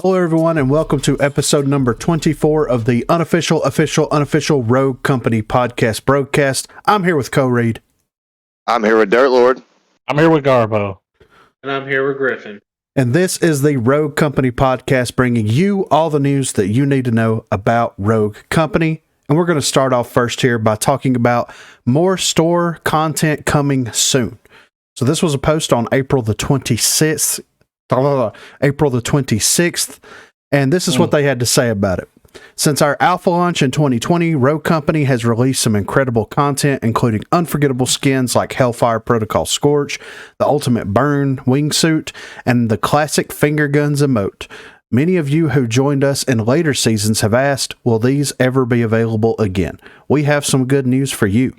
Hello, everyone, and welcome to episode number 24 of the Unofficial Rogue Company Podcast, Broguecast. I'm here with Co-Reed. I'm here with Dirt Lord. I'm here with Garbo. And I'm here with Griffin. And this is the Rogue Company Podcast, bringing you all the news that you need to know about Rogue Company. And we're going to start off first here by talking about more store content coming soon. So this was a post on April the 26th, and this is what they had to say about it. Since our alpha launch in 2020, Rogue Company has released some incredible content, including unforgettable skins like Hellfire Protocol Scorch, the Ultimate Burn wingsuit, and the classic finger guns emote. Many of you who joined us in later seasons have asked, will these ever be available again? We have some good news for you.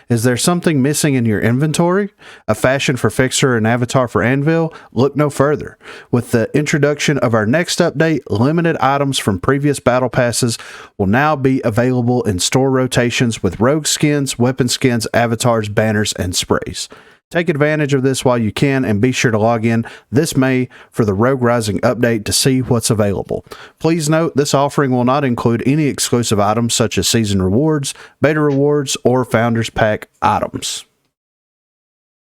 Is there something missing in your inventory? A fashion for Fixer and avatar for Anvil? Look no further. With the introduction of our next update, limited items from previous battle passes will now be available in store rotations with rogue skins, weapon skins, avatars, banners, and sprays. Take advantage of this while you can, and be sure to log in this May for the Rogue Rising update to see what's available. Please note, this offering will not include any exclusive items such as season rewards, beta rewards, or Founders Pack items.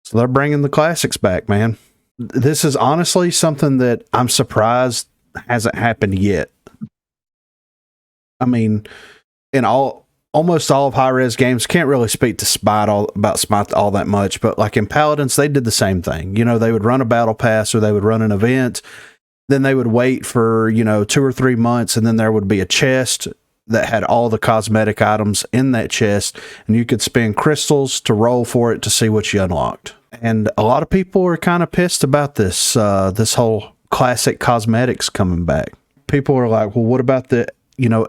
So they're bringing the classics back, man. This is honestly something that I'm surprised hasn't happened yet. I mean, almost all of HiRez games, can't really speak to Smite all that much, but like in Paladins, they did the same thing. You know, they would run a battle pass or they would run an event, then they would wait for, 2 or 3 months, and then there would be a chest that had all the cosmetic items in that chest, and you could spend crystals to roll for it to see what you unlocked. And a lot of people are kind of pissed about this whole classic cosmetics coming back. People are like, well, what about the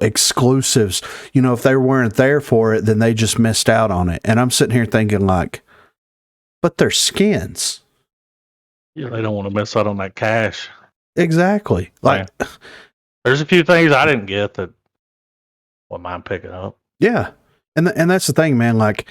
exclusives? If they weren't there for it, then they just missed out on it. And I'm sitting here thinking like, but they're skins. Yeah, they don't want to miss out on that cash. Exactly. Like, there's a few things I didn't get that wouldn't mind picking up. Yeah. And that's the thing, man. Like,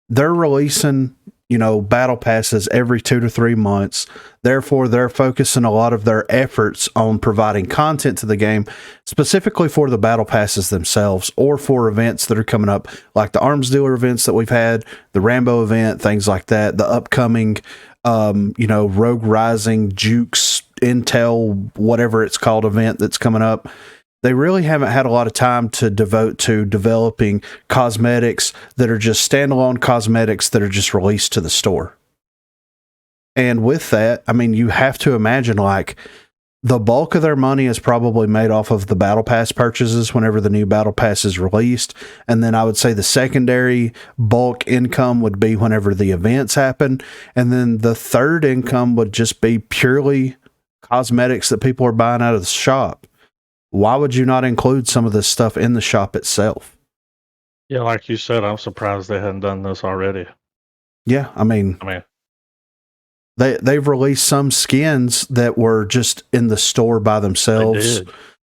they're releasing battle passes every 2 to 3 months. Therefore, they're focusing a lot of their efforts on providing content to the game, specifically for the battle passes themselves, or for events that are coming up, like the arms dealer events that we've had, the Rambo event, things like that, the upcoming, Rogue Rising, Jukes, Intel, whatever it's called, event that's coming up. They really haven't had a lot of time to devote to developing cosmetics that are just standalone cosmetics that are just released to the store. And with that, I mean, you have to imagine like the bulk of their money is probably made off of the battle pass purchases whenever the new battle pass is released. And then I would say the secondary bulk income would be whenever the events happen. And then the third income would just be purely cosmetics that people are buying out of the shop. Why would you not include some of this stuff in the shop itself? Yeah, like you said, I'm surprised they hadn't done this already. Yeah, I mean they've released some skins that were just in the store by themselves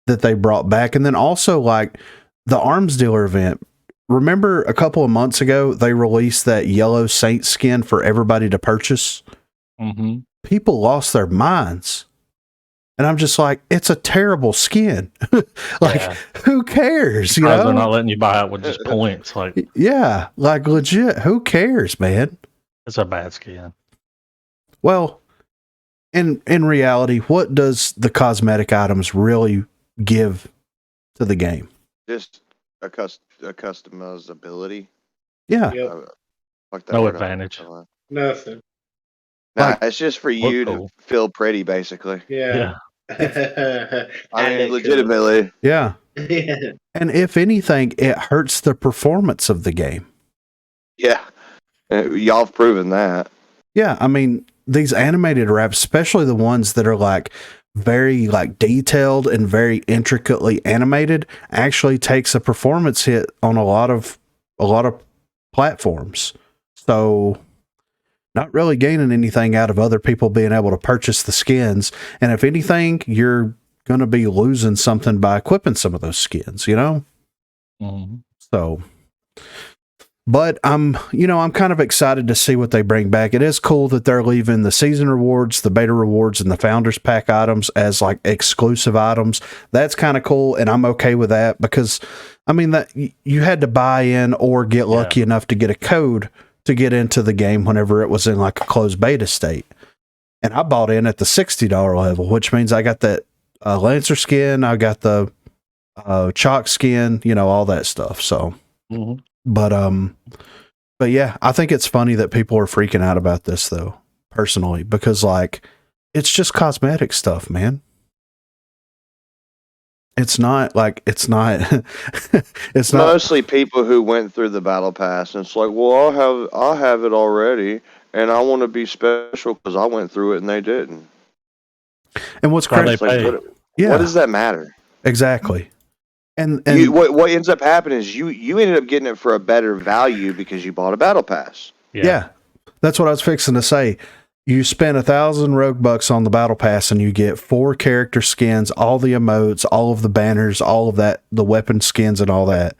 that they brought back. And then also like the arms dealer event. Remember a couple of months ago, they released that yellow Saint skin for everybody to purchase? Mm-hmm. People lost their minds. And I'm just like, it's a terrible skin. Who cares? They're not letting you buy it with just points. Like, yeah, like legit. Who cares, man? It's a bad skin. Well, in reality, what does the cosmetic items really give to the game? Just a customizability. Yeah. Yep. No advantage. Nothing. Nah, it's just for you to feel pretty, basically. Yeah. I mean, legitimately. Yeah. And if anything, it hurts the performance of the game. Yeah. Y'all have proven that. Yeah. I mean, these animated wraps, especially the ones that are like very like detailed and very intricately animated, actually takes a performance hit on a lot of platforms. So not really gaining anything out of other people being able to purchase the skins. And if anything, you're going to be losing something by equipping some of those skins, Mm-hmm. So But I'm kind of excited to see what they bring back. It is cool that they're leaving the season rewards, the beta rewards, and the founders pack items as like exclusive items. That's kind of cool, and I'm okay with that because, I mean, that you had to buy in or get lucky enough to get a code to get into the game whenever it was in like a closed beta state. And I bought in at the $60 level, which means I got that Lancer skin, I got the chalk skin, all that stuff. So. Mm-hmm. But yeah, I think it's funny that people are freaking out about this though, personally, because like, it's just cosmetic stuff, man. It's not. it's mostly people who went through the battle pass and it's like, well, I'll have it already and I want to be special because I went through it and they didn't. And what's crazy? Like, what does that matter? Exactly. And what ends up happening is you ended up getting it for a better value because you bought a battle pass. Yeah, that's what I was fixing to say. You spend 1,000 rogue bucks on the battle pass and you get 4 character skins, all the emotes, all of the banners, all of that, the weapon skins and all that.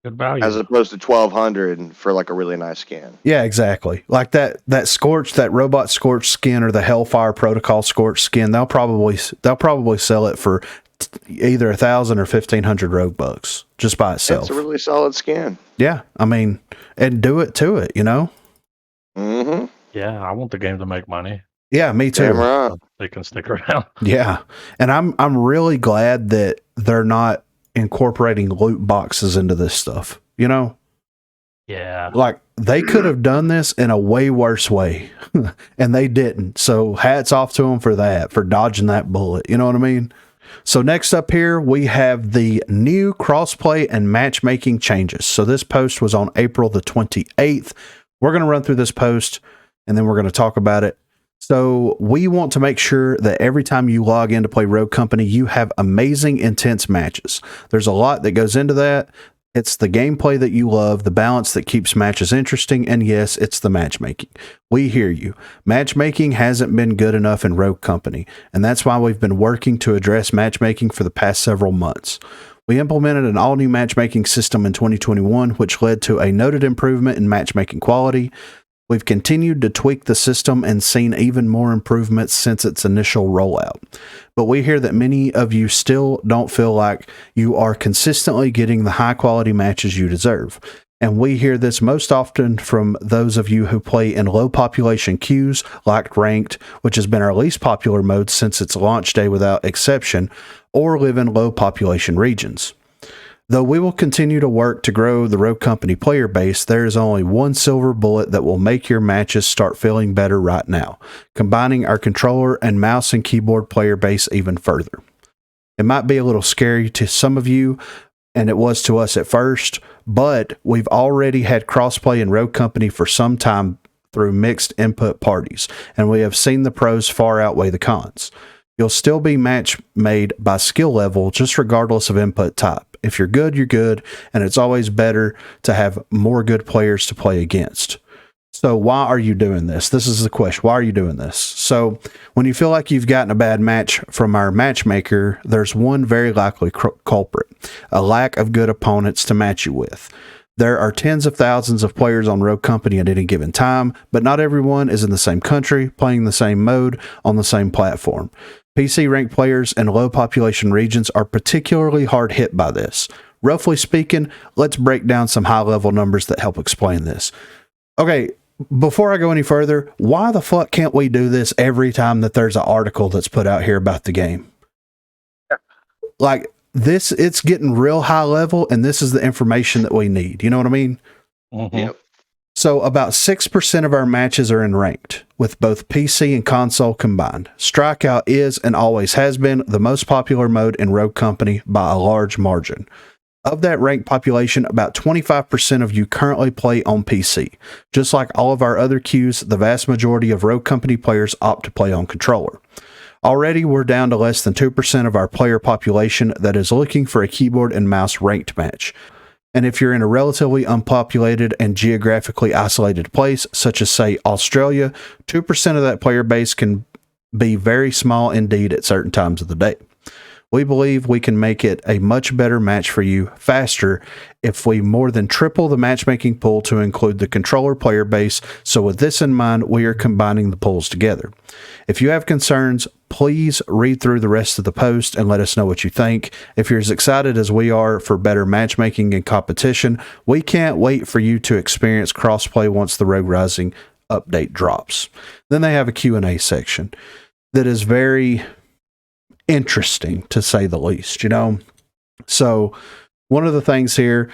Good value. As opposed to 1,200 for like a really nice skin. Yeah, exactly. Like that Scorch, that robot Scorch skin or the Hellfire Protocol Scorch skin, they'll probably sell it for either 1,000 or 1,500 rogue bucks just by itself. It's a really solid skin. Yeah, I mean, and do it to it, Mm-hmm. Yeah, I want the game to make money. Yeah, me too. Right. They can stick around. Yeah, and I'm really glad that they're not incorporating loot boxes into this stuff. Yeah, like they could have done this in a way worse way, and they didn't. So hats off to them for that, for dodging that bullet. You know what I mean? So next up here, we have the new crossplay and matchmaking changes. So this post was on April the 28th. We're going to run through this post and then we're going to talk about it. So we want to make sure that every time you log in to play Rogue Company, you have amazing, intense matches. There's a lot that goes into that. It's the gameplay that you love, the balance that keeps matches interesting, and yes, it's the matchmaking. We hear you. Matchmaking hasn't been good enough in Rogue Company, and that's why we've been working to address matchmaking for the past several months. We implemented an all-new matchmaking system in 2021, which led to a noted improvement in matchmaking quality. We've continued to tweak the system and seen even more improvements since its initial rollout. But we hear that many of you still don't feel like you are consistently getting the high quality matches you deserve. And we hear this most often from those of you who play in low population queues like Ranked, which has been our least popular mode since its launch day without exception, or live in low population regions. Though we will continue to work to grow the Rogue Company player base, there is only one silver bullet that will make your matches start feeling better right now, combining our controller and mouse and keyboard player base even further. It might be a little scary to some of you, and it was to us at first, but we've already had crossplay in Rogue Company for some time through mixed input parties, and we have seen the pros far outweigh the cons. You'll still be match made by skill level, just regardless of input type. If you're good, you're good, and it's always better to have more good players to play against. So why are you doing this? This is the question. Why are you doing this? So when you feel like you've gotten a bad match from our matchmaker, there's one very likely culprit, a lack of good opponents to match you with. There are tens of thousands of players on Rogue Company at any given time, but not everyone is in the same country, playing the same mode on the same platform. PC ranked players in low population regions are particularly hard hit by this. Roughly speaking, let's break down some high level numbers that help explain this. Okay, before I go any further, why the fuck can't we do this every time that there's an article that's put out here about the game? Like this, it's getting real high level, and this is the information that we need. You know what I mean? Mm-hmm. Yep. So about 6% of our matches are in ranked, with both PC and console combined. Strikeout is, and always has been, the most popular mode in Rogue Company by a large margin. Of that ranked population, about 25% of you currently play on PC. Just like all of our other queues, the vast majority of Rogue Company players opt to play on controller. Already, we're down to less than 2% of our player population that is looking for a keyboard and mouse ranked match. And if you're in a relatively unpopulated and geographically isolated place, such as, say, Australia, 2% of that player base can be very small indeed at certain times of the day. We believe we can make it a much better match for you faster if we more than triple the matchmaking pool to include the controller player base. So with this in mind, we are combining the pools together. If you have concerns, please read through the rest of the post and let us know what you think. If you're as excited as we are for better matchmaking and competition, we can't wait for you to experience crossplay once the Rogue Rising update drops. Then they have a Q&A section that is very interesting, to say the least, So one of the things here,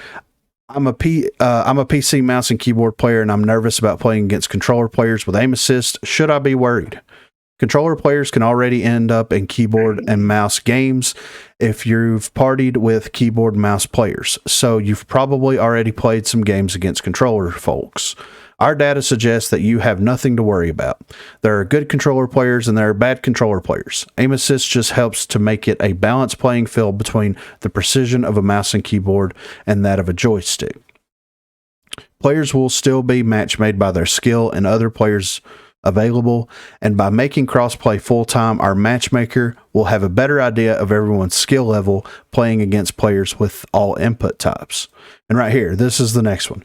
I'm a PC mouse and keyboard player, and I'm nervous about playing against controller players with aim assist. Should I be worried? Controller players can already end up in keyboard and mouse games if you've partied with keyboard and mouse players. So you've probably already played some games against controller folks. Our data suggests that you have nothing to worry about. There are good controller players and there are bad controller players. Aim assist just helps to make it a balanced playing field between the precision of a mouse and keyboard and that of a joystick. Players will still be match made by their skill and other players available, and by making crossplay full-time, our matchmaker will have a better idea of everyone's skill level playing against players with all input types. And right here, this is the next one.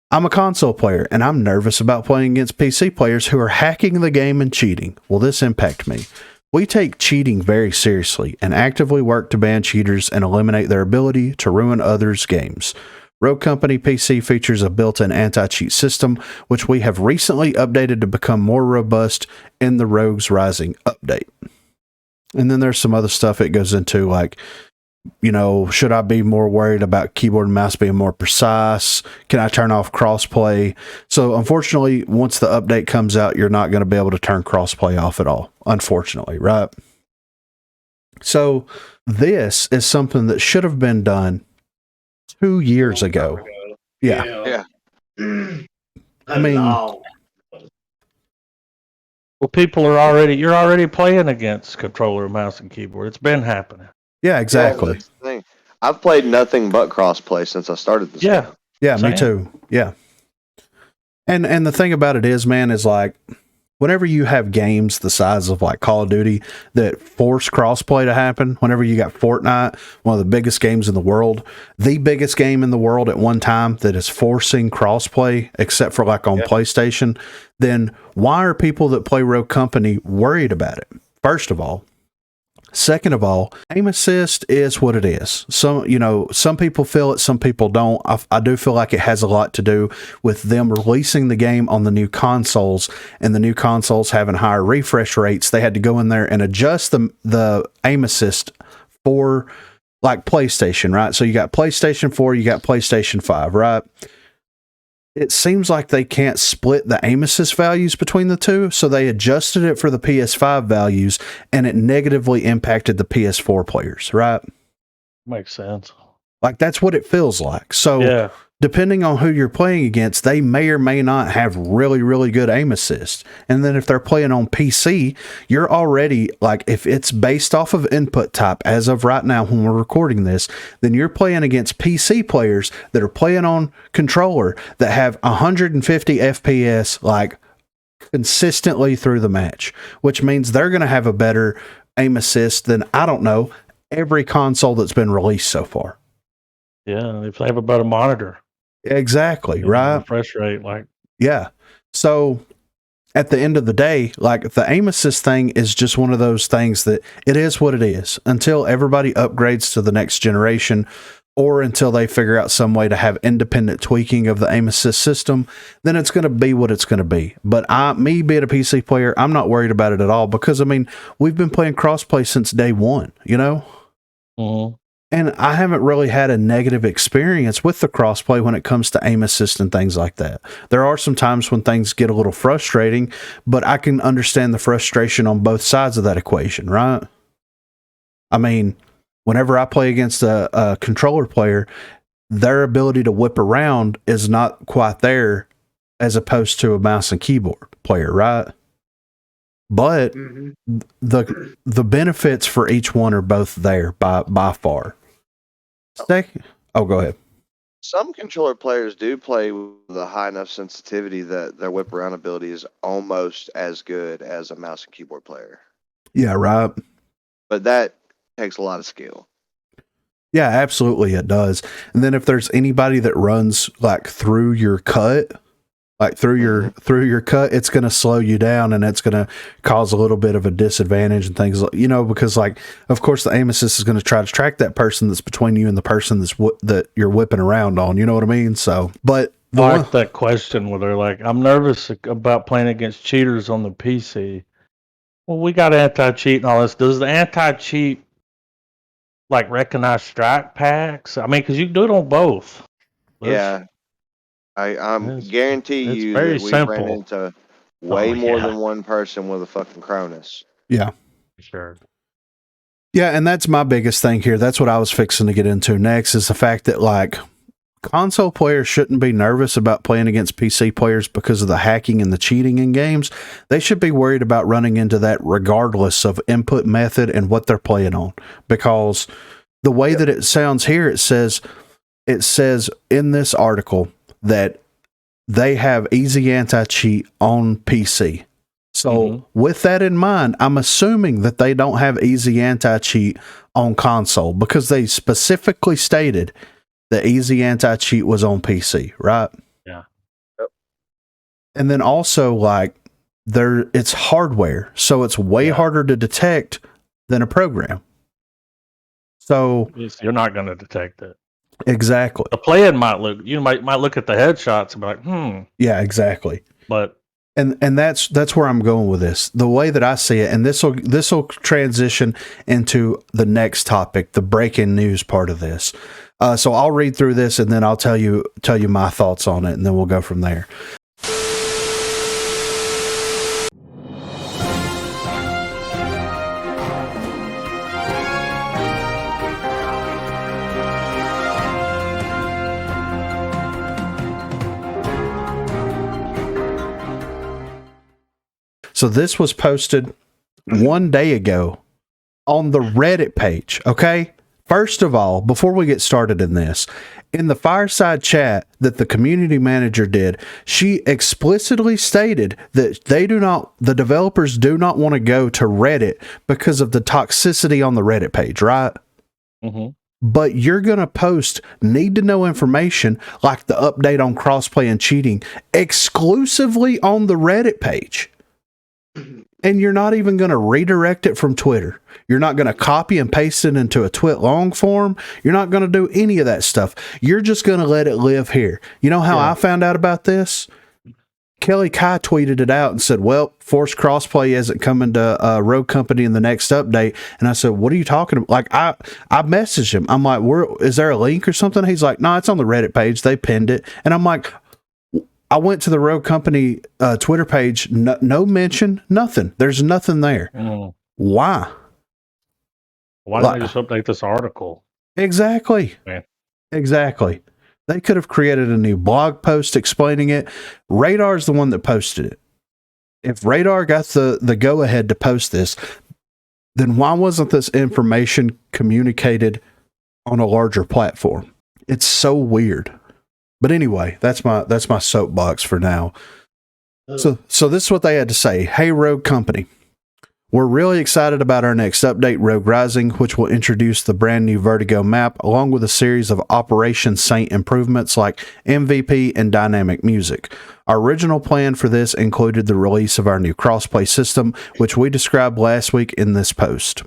I'm a console player, and I'm nervous about playing against PC players who are hacking the game and cheating. Will this impact me? We take cheating very seriously and actively work to ban cheaters and eliminate their ability to ruin others' games. Rogue Company PC features a built-in anti-cheat system, which we have recently updated to become more robust in the Rogues Rising update. And then there's some other stuff it goes into, like, should I be more worried about keyboard and mouse being more precise? Can I turn off crossplay? So unfortunately, once the update comes out, you're not going to be able to turn crossplay off at all, unfortunately, right? So this is something that should have been done 2 years ago. Yeah. I mean, well, people are you're already playing against controller, mouse, and keyboard. It's been happening. Yeah, exactly. Yeah, that's the thing. I've played nothing but crossplay since I started this game. Yeah, me too. Yeah. And the thing about it is, man, is like, whenever you have games the size of like Call of Duty that force crossplay to happen, whenever you got Fortnite, one of the biggest games in the world, the biggest game in the world at one time that is forcing crossplay, except for like on PlayStation, then why are people that play Rogue Company worried about it? First of all. Second of all, aim assist is what it is. Some people feel it, some people don't. I do feel like it has a lot to do with them releasing the game on the new consoles, and the new consoles having higher refresh rates. They had to go in there and adjust the aim assist for like PlayStation, right? So you got PlayStation 4, you got PlayStation 5, right? It seems like they can't split the aim assist values between the two, so they adjusted it for the PS5 values, and it negatively impacted the PS4 players, right? Makes sense. Like, that's what it feels like. So, depending on who you're playing against, they may or may not have really, really good aim assist. And then if they're playing on PC, you're already, like, if it's based off of input type, as of right now when we're recording this, then you're playing against PC players that are playing on controller that have 150 FPS, like, consistently through the match, which means they're going to have a better aim assist than, I don't know, every console that's been released so far. Yeah, if they have a better monitor. Exactly, right? Refresh rate, like. Yeah. So at the end of the day, like, the aim assist thing is just one of those things that it is what it is until everybody upgrades to the next generation, or until they figure out some way to have independent tweaking of the aim assist system. Then it's going to be what it's going to be. But me being a PC player, I'm not worried about it at all, because I mean, we've been playing crossplay since day one, Mm-hmm. And I haven't really had a negative experience with the crossplay when it comes to aim assist and things like that. There are some times when things get a little frustrating, but I can understand the frustration on both sides of that equation, right? I mean, whenever I play against a controller player, their ability to whip around is not quite there as opposed to a mouse and keyboard player, right? But the benefits for each one are both there by far. Oh, go ahead. Some controller players do play with a high enough sensitivity that their whip around ability is almost as good as a mouse and keyboard player. Yeah, right. But that takes a lot of skill. Yeah, absolutely it does. And then if there's anybody that runs like through your cut, through your cut, it's going to slow you down and it's going to cause a little bit of a disadvantage and things, because like, of course the aim assist is going to try to track that person that's between you and the person that you're whipping around on, you know what I mean? So, but I like that question where they're like, I'm nervous about playing against cheaters on the PC. Well, we got anti-cheat and all this. Does the anti-cheat like recognize strike packs? I mean, because you can do it on both. Yeah. I'm guarantee it's you very that we simple. ran into way more than one person with a fucking Cronus. Yeah. Sure. Yeah, and that's my biggest thing here. That's what I was fixing to get into next, is the fact that like console players shouldn't be nervous about playing against PC players because of the hacking and the cheating in games. They should be worried about running into that regardless of input method and what they're playing on. Because the way that it sounds here, it says in this article that they have easy anti-cheat on PC. So with that in mind, I'm assuming that they don't have easy anti-cheat on console, because they specifically stated the easy anti-cheat was on PC, right? Yeah. Yep. And then also like it's hardware, so it's way harder to detect than a program. So You're not going to detect it. Exactly. The playing might look at the headshots and be like, Yeah, exactly. But and that's where I'm going with this. The way that I see it, and this will transition into the next topic, the breaking news part of this. So I'll read through this and then I'll tell you my thoughts on it, and then we'll go from there. So this was posted 1 day ago on the Reddit page, okay? First of all, before we get started in this, in the fireside chat that the community manager did, she explicitly stated that the developers do not want to go to Reddit because of the toxicity on the Reddit page, right? Mm-hmm. But you're going to post need-to-know information like the update on crossplay and cheating exclusively on the Reddit page. And you're not even going to redirect it from Twitter. You're not going to copy and paste it into a twit long form. You're not going to do any of that stuff. You're just going to let it live here. You know how I found out about this? Kelly Kai tweeted it out and said, well, Forced Crossplay isn't coming to Rogue Company in the next update. And I said, what are you talking about? Like, I messaged him. I'm like, is there a link or something? He's like, no, it's on the Reddit page. They pinned it. And I'm like, I went to the Rogue Company Twitter page, no mention, nothing. There's nothing there. Why? Why don't they just update this article? Exactly. Man. Exactly. They could have created a new blog post explaining it. Radar's the one that posted it. If Radar got the go-ahead to post this, then why wasn't this information communicated on a larger platform? It's so weird. But anyway, that's my soapbox for now. So this is what they had to say. Hey, Rogue Company, we're really excited about our next update, Rogue Rising, which will introduce the brand new Vertigo map, along with a series of Operation Saint improvements like MVP and dynamic music. Our original plan for this included the release of our new crossplay system, which we described last week in this post.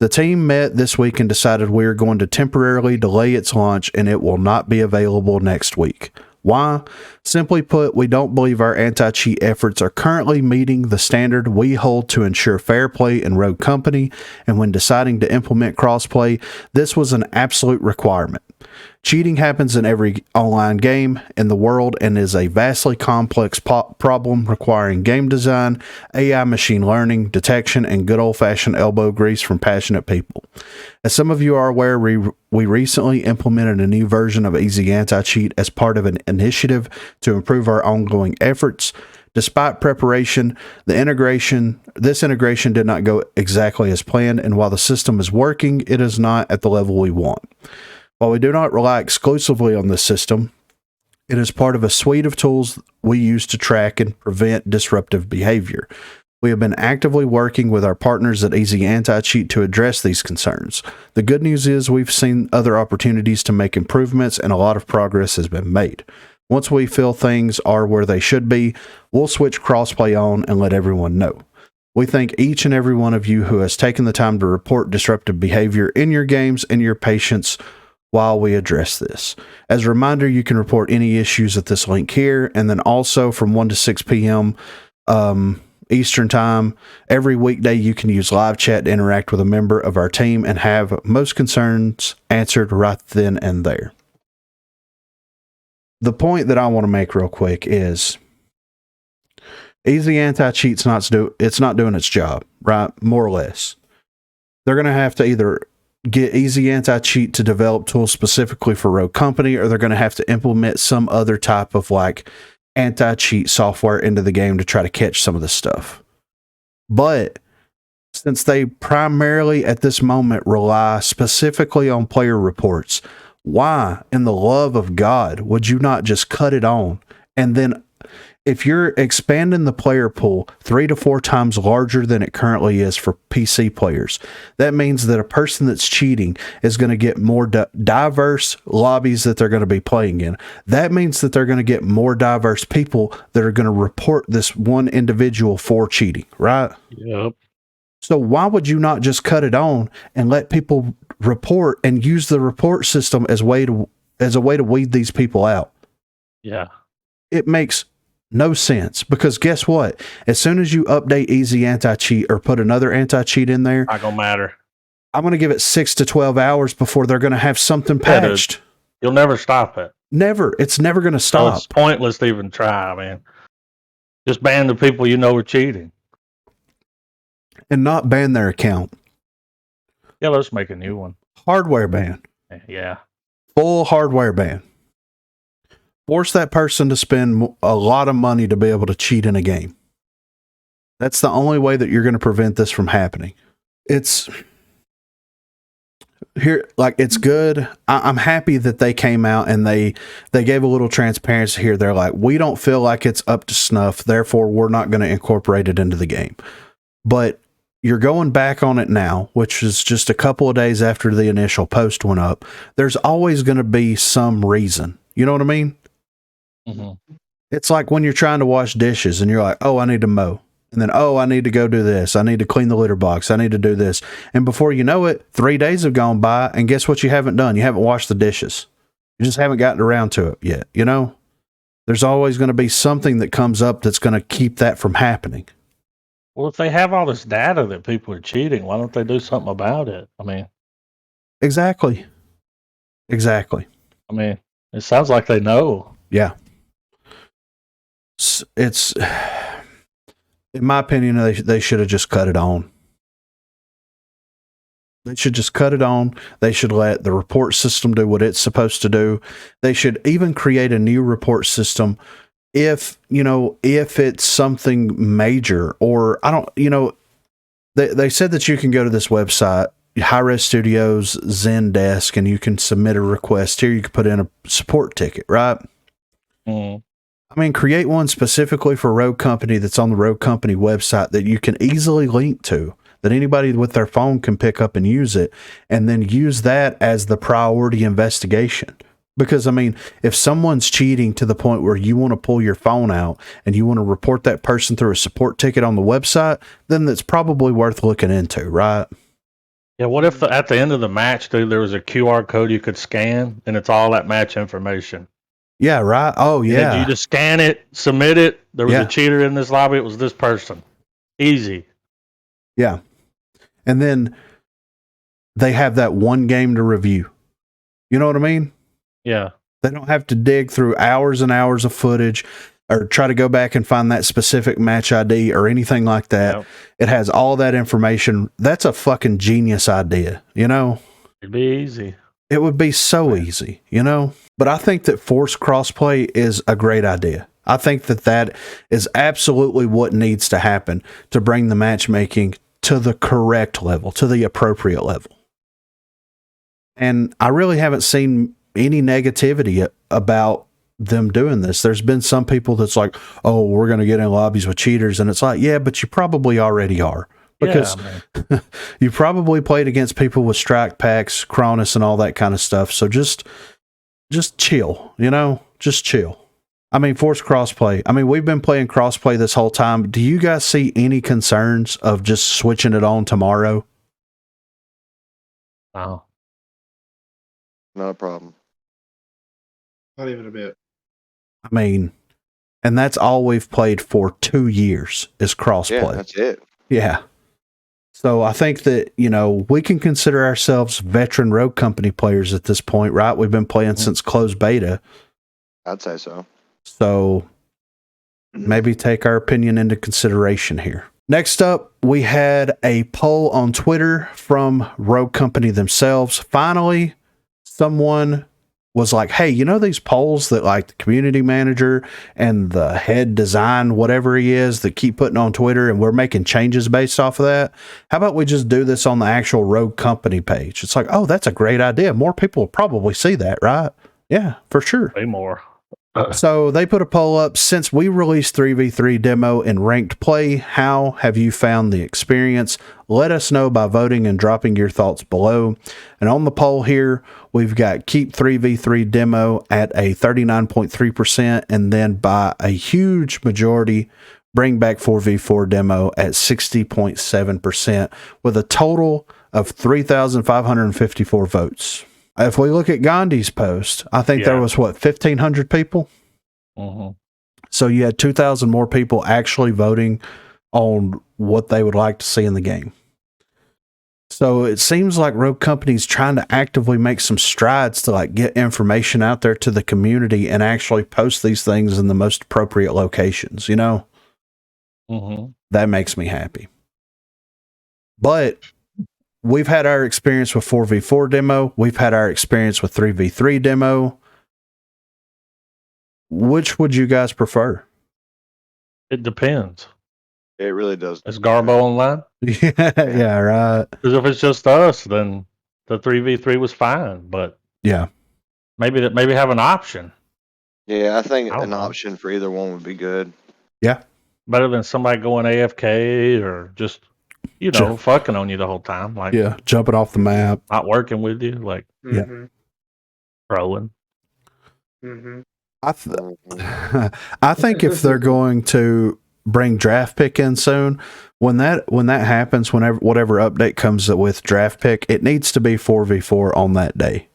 The team met this week and decided we are going to temporarily delay its launch, and it will not be available next week. Why? Simply put, we don't believe our anti-cheat efforts are currently meeting the standard we hold to ensure fair play in Rogue Company, and when deciding to implement crossplay, this was an absolute requirement. Cheating happens in every online game in the world and is a vastly complex problem requiring game design, AI machine learning, detection, and good old-fashioned elbow grease from passionate people. As some of you are aware, we recently implemented a new version of Easy Anti-Cheat as part of an initiative to improve our ongoing efforts. Despite preparation, this integration did not go exactly as planned, and while the system is working, it is not at the level we want. While we do not rely exclusively on this system, it is part of a suite of tools we use to track and prevent disruptive behavior. We have been actively working with our partners at Easy Anti-Cheat to address these concerns. The good news is we've seen other opportunities to make improvements, and a lot of progress has been made. Once we feel things are where they should be, we'll switch crossplay on and let everyone know. We thank each and every one of you who has taken the time to report disruptive behavior in your games and your patience while we address this. As a reminder, you can report any issues at this link here, and then also from 1 to 6 p.m. Eastern Time, every weekday you can use live chat to interact with a member of our team and have most concerns answered right then and there. The point that I want to make real quick is Easy Anti-Cheat's not doing its job, right? More or less. They're going to have to either get Easy Anti-Cheat to develop tools specifically for Rogue Company, or they're going to have to implement some other type of like anti-cheat software into the game to try to catch some of this stuff. But since they primarily at this moment rely specifically on player reports, why in the love of God would you not just cut it on? And then if you're expanding the player pool 3 to 4 times larger than it currently is for PC players, that means that a person that's cheating is going to get more diverse lobbies that they're going to be playing in. That means that they're going to get more diverse people that are going to report this one individual for cheating, right? Yep. So why would you not just cut it on and let people report and use the report system as a way to weed these people out? Yeah. It makes no sense, because guess what? As soon as you update Easy Anti-Cheat or put another anti-cheat in there, Not gonna matter. I'm going to give it 6 to 12 hours before they're going to have something patched. You'll never stop it. Never. It's never going to So stop. it's pointless to even try, man. Just ban the people you know are cheating. And not ban their account. Yeah, let's make a new one. Hardware ban. Yeah. Full hardware ban. Force that person to spend a lot of money to be able to cheat in a game. That's the only way that you're going to prevent this from happening. It's here, like, it's good. I'm happy that they came out and they gave a little transparency here. They're like, we don't feel like it's up to snuff, therefore we're not going to incorporate it into the game. But you're going back on it now, which is just a couple of days after the initial post went up. There's always going to be some reason. You know what I mean? Mm-hmm. It's like when you're trying to wash dishes and you're like, oh, I need to mow. And then, oh, I need to go do this. I need to clean the litter box. I need to do this. And before you know it, 3 days have gone by, and guess what you haven't done? You haven't washed the dishes. You just haven't gotten around to it yet. You know, there's always going to be something that comes up that's going to keep that from happening. Well, if they have all this data that people are cheating, why don't they do something about it? I mean, Exactly. I mean, it sounds like they know. Yeah. It's in my opinion, they should have just cut it on. They should just cut it on. They should let the report system do what it's supposed to do. They should even create a new report system if it's something major, or they said that you can go to this website, HiRez Studios Zendesk, and you can submit a request here. You can put in a support ticket, right? Mm. I mean, create one specifically for Rogue Company that's on the Rogue Company website that you can easily link to, that anybody with their phone can pick up and use it, and then use that as the priority investigation. Because, I mean, if someone's cheating to the point where you want to pull your phone out and you want to report that person through a support ticket on the website, then that's probably worth looking into, right? Yeah, what if at the end of the match, dude, there was a QR code you could scan, and it's all that match information? Yeah, right? Oh, yeah. And you just scan it, submit it. There was Yeah. a cheater in this lobby. It was this person. Easy. Yeah. And then they have that one game to review. You know what I mean? Yeah. They don't have to dig through hours and hours of footage or try to go back and find that specific match ID or anything like that. Yep. It has all that information. That's a fucking genius idea, you know? It'd be easy. It would be so easy, you know? But I think that Forced Crossplay is a great idea. I think that is absolutely what needs to happen to bring the matchmaking to the correct level, to the appropriate level. And I really haven't seen any negativity about them doing this. There's been some people that's like, oh, we're going to get in lobbies with cheaters. And it's like, yeah, but you probably already are. Because you probably played against people with strike packs, Cronus, and all that kind of stuff. So just chill, just chill. I mean, Forced Crossplay. I mean, we've been playing Crossplay this whole time. Do you guys see any concerns of just switching it on tomorrow? Wow. Not a problem. Not even a bit. I mean, and that's all we've played for 2 years is Crossplay. Yeah, that's it. Yeah. So I think that, we can consider ourselves veteran Rogue Company players at this point, right? We've been playing since closed beta. I'd say so. So maybe take our opinion into consideration here. Next up, we had a poll on Twitter from Rogue Company themselves. Finally, someone was like, hey, these polls that like the community manager and the head design, whatever he is, that keep putting on Twitter and we're making changes based off of that. How about we just do this on the actual Rogue Company page? It's like, oh, that's a great idea. More people will probably see that, right? Yeah, for sure. Way more. So they put a poll up. Since we released 3v3 demo in ranked play, how have you found the experience? Let us know by voting and dropping your thoughts below. And on the poll here, we've got keep 3v3 demo at a 39.3%, and then by a huge majority, bring back 4v4 demo at 60.7%, with a total of 3,554 votes. If we look at Gandhi's post, I think there was 1,500 people. Mm-hmm. So you had 2,000 more people actually voting on what they would like to see in the game. So it seems like Rogue Company's trying to actively make some strides to like get information out there to the community and actually post these things in the most appropriate locations, Mm-hmm. That makes me happy. But we've had our experience with 4v4 demo. We've had our experience with 3v3 demo. Which would you guys prefer? It depends. It really does. Is Garbo online? Yeah, right. Because if it's just us, then the 3v3 was fine. But yeah, maybe have an option. Yeah, I think I don't an know. option for either one would be good. Yeah. Better than somebody going AFK or just, fucking on you the whole time. Like, yeah, jumping off the map. Not working with you. Like, Mm-hmm. trolling. Mm-hmm. I think if they're going to bring draft pick in soon, when that happens, whatever update comes with draft pick, it needs to be 4v4 on that day.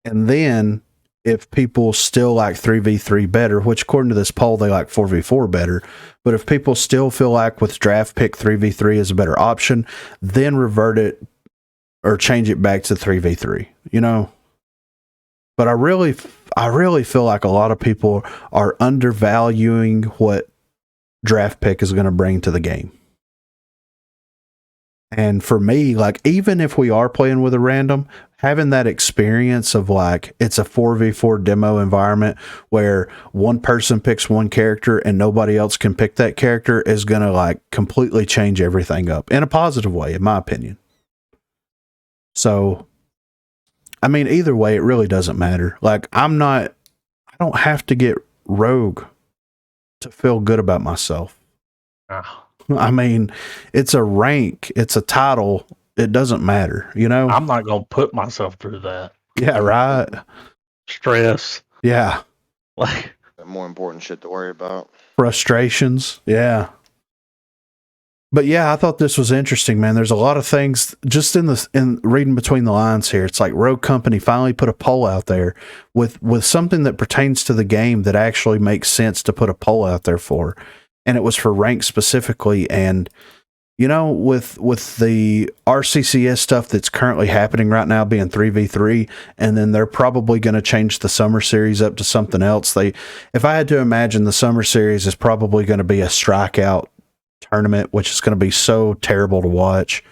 And then if people still like 3v3 better, which according to this poll they like 4v4 better, but if people still feel like with draft pick 3v3 is a better option, then revert it or change it back to 3v3, But I really feel like a lot of people are undervaluing what draft pick is going to bring to the game. And for me, like, even if we are playing with a random, having that experience of like, it's a 4v4 demo environment where one person picks one character and nobody else can pick that character is going to like completely change everything up in a positive way, in my opinion. So, I mean, either way, it really doesn't matter. Like, I don't have to get rogue to feel good about myself. Oh. I mean, it's a rank, it's a title. It doesn't matter, I'm not going to put myself through that. Yeah, right. Stress. Yeah. Like, More important shit to worry about. Frustrations. Yeah. But yeah, I thought this was interesting, man. There's a lot of things just in reading between the lines here. It's like Rogue Company finally put a poll out there with something that pertains to the game that actually makes sense to put a poll out there for. And it was for rank specifically. And, with the RCCS stuff that's currently happening right now being 3v3, and then they're probably going to change the summer series up to something else. If I had to imagine, the summer series is probably going to be a strikeout tournament, which is going to be so terrible to watch.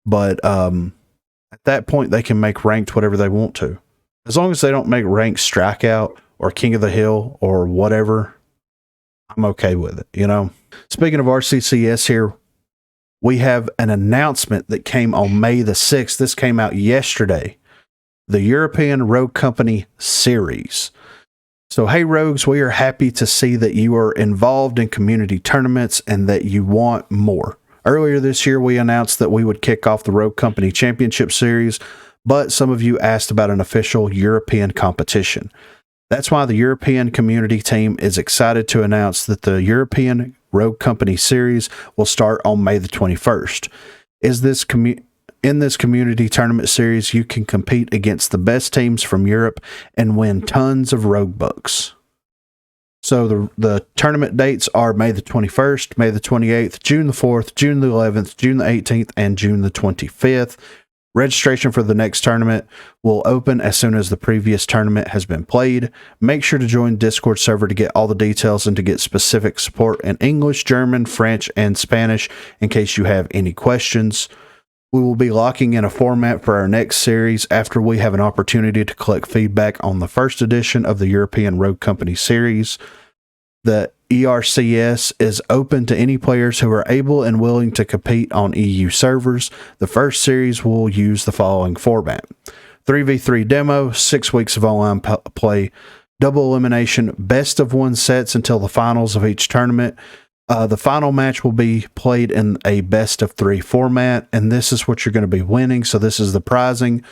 But at that point, they can make ranked whatever they want to. As long as they don't make ranked strikeout or King of the Hill or whatever, I'm okay with it, Speaking of RCCS here, we have an announcement that came on May the 6th. This came out yesterday. The European Rogue Company Series. So, hey, Rogues, we are happy to see that you are involved in community tournaments and that you want more. Earlier this year, we announced that we would kick off the Rogue Company Championship Series, but some of you asked about an official European competition. That's why the European community team is excited to announce that the European Rogue Company Series will start on May the 21st. In this community tournament series, you can compete against the best teams from Europe and win tons of Rogue books. So the tournament dates are May the 21st, May the 28th, June the 4th, June the 11th, June the 18th, and June the 25th. Registration for the next tournament will open as soon as the previous tournament has been played. Make sure to join Discord server to get all the details and to get specific support in English, German, French, and Spanish in case you have any questions. We will be locking in a format for our next series after we have an opportunity to collect feedback on the first edition of the European Rogue Company series. The ERCS is open to any players who are able and willing to compete on EU servers. The first series will use the following format: 3v3 demo, 6 weeks of online play, double elimination, best of one sets until the finals of each tournament. The final match will be played in a best of 3 format, and this is what you're going to be winning. So this is the prizing.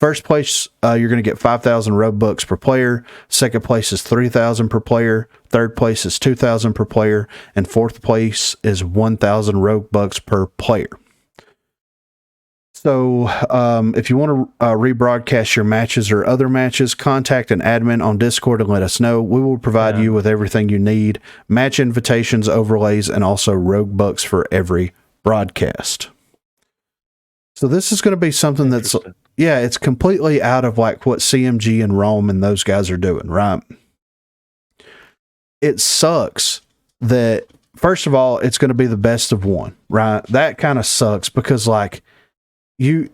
First place, you're going to get 5,000 Rogue books per player. Second place is 3,000 per player. Third place is 2,000 per player. And fourth place is 1,000 Rogue bucks per player. So if you want to rebroadcast your matches or other matches, contact an admin on Discord and let us know. We will provide you with everything you need: match invitations, overlays, and also Rogue bucks for every broadcast. So this is going to be something that's, it's completely out of like what CMG and Rome and those guys are doing, right? It sucks that, first of all, it's going to be the best of one, right? That kind of sucks because like, you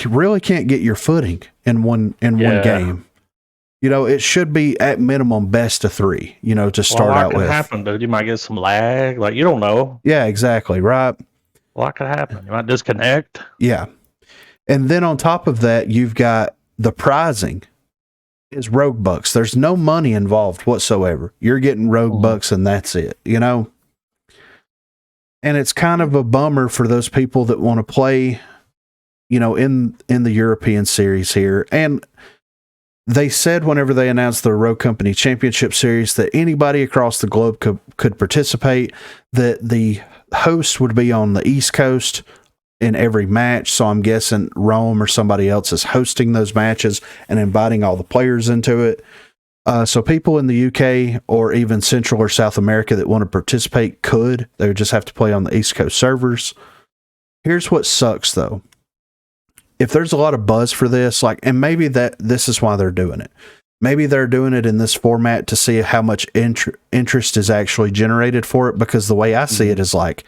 really can't get your footing in one game. You know, it should be at minimum best of 3, to start out with. What can happen, dude? You might get some lag. Like, you don't know. Yeah, exactly. Right. What could happen? You might disconnect. Yeah. And then on top of that, you've got the prizing is Rogue bucks. There's no money involved whatsoever. You're getting Rogue bucks and that's it, And it's kind of a bummer for those people that want to play, in the European series here. And they said whenever they announced the Rogue Company Championship Series that anybody across the globe could participate, that the host would be on the East Coast in every match. So I'm guessing Rome or somebody else is hosting those matches and inviting all the players into it. So people in the UK or even Central or South America that want to participate could. They would just have to play on the East Coast servers. Here's what sucks, though. If there's a lot of buzz for this, and maybe this is why they're doing it. Maybe they're doing it in this format to see how much interest is actually generated for it, because the way I see it is like,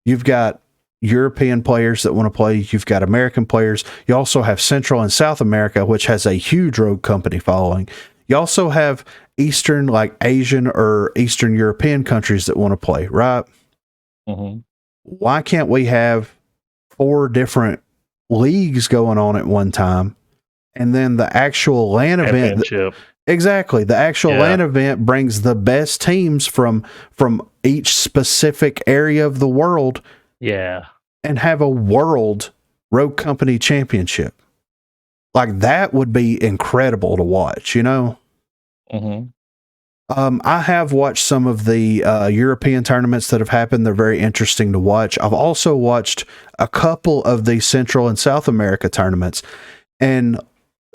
you've got European players that want to play, you've got American players, you also have Central and South America, which has a huge Rogue Company following. You also have Eastern, like Asian or Eastern European countries that want to play, right? Mm-hmm. Why can't we have 4 different leagues going on at one time, and then the actual LAN event? Exactly. The actual LAN event brings the best teams from each specific area of the world. Yeah. And have a world Rogue Company championship. Like, that would be incredible to watch, Mm-hmm. I have watched some of the European tournaments that have happened. They're very interesting to watch. I've also watched a couple of the Central and South America tournaments, and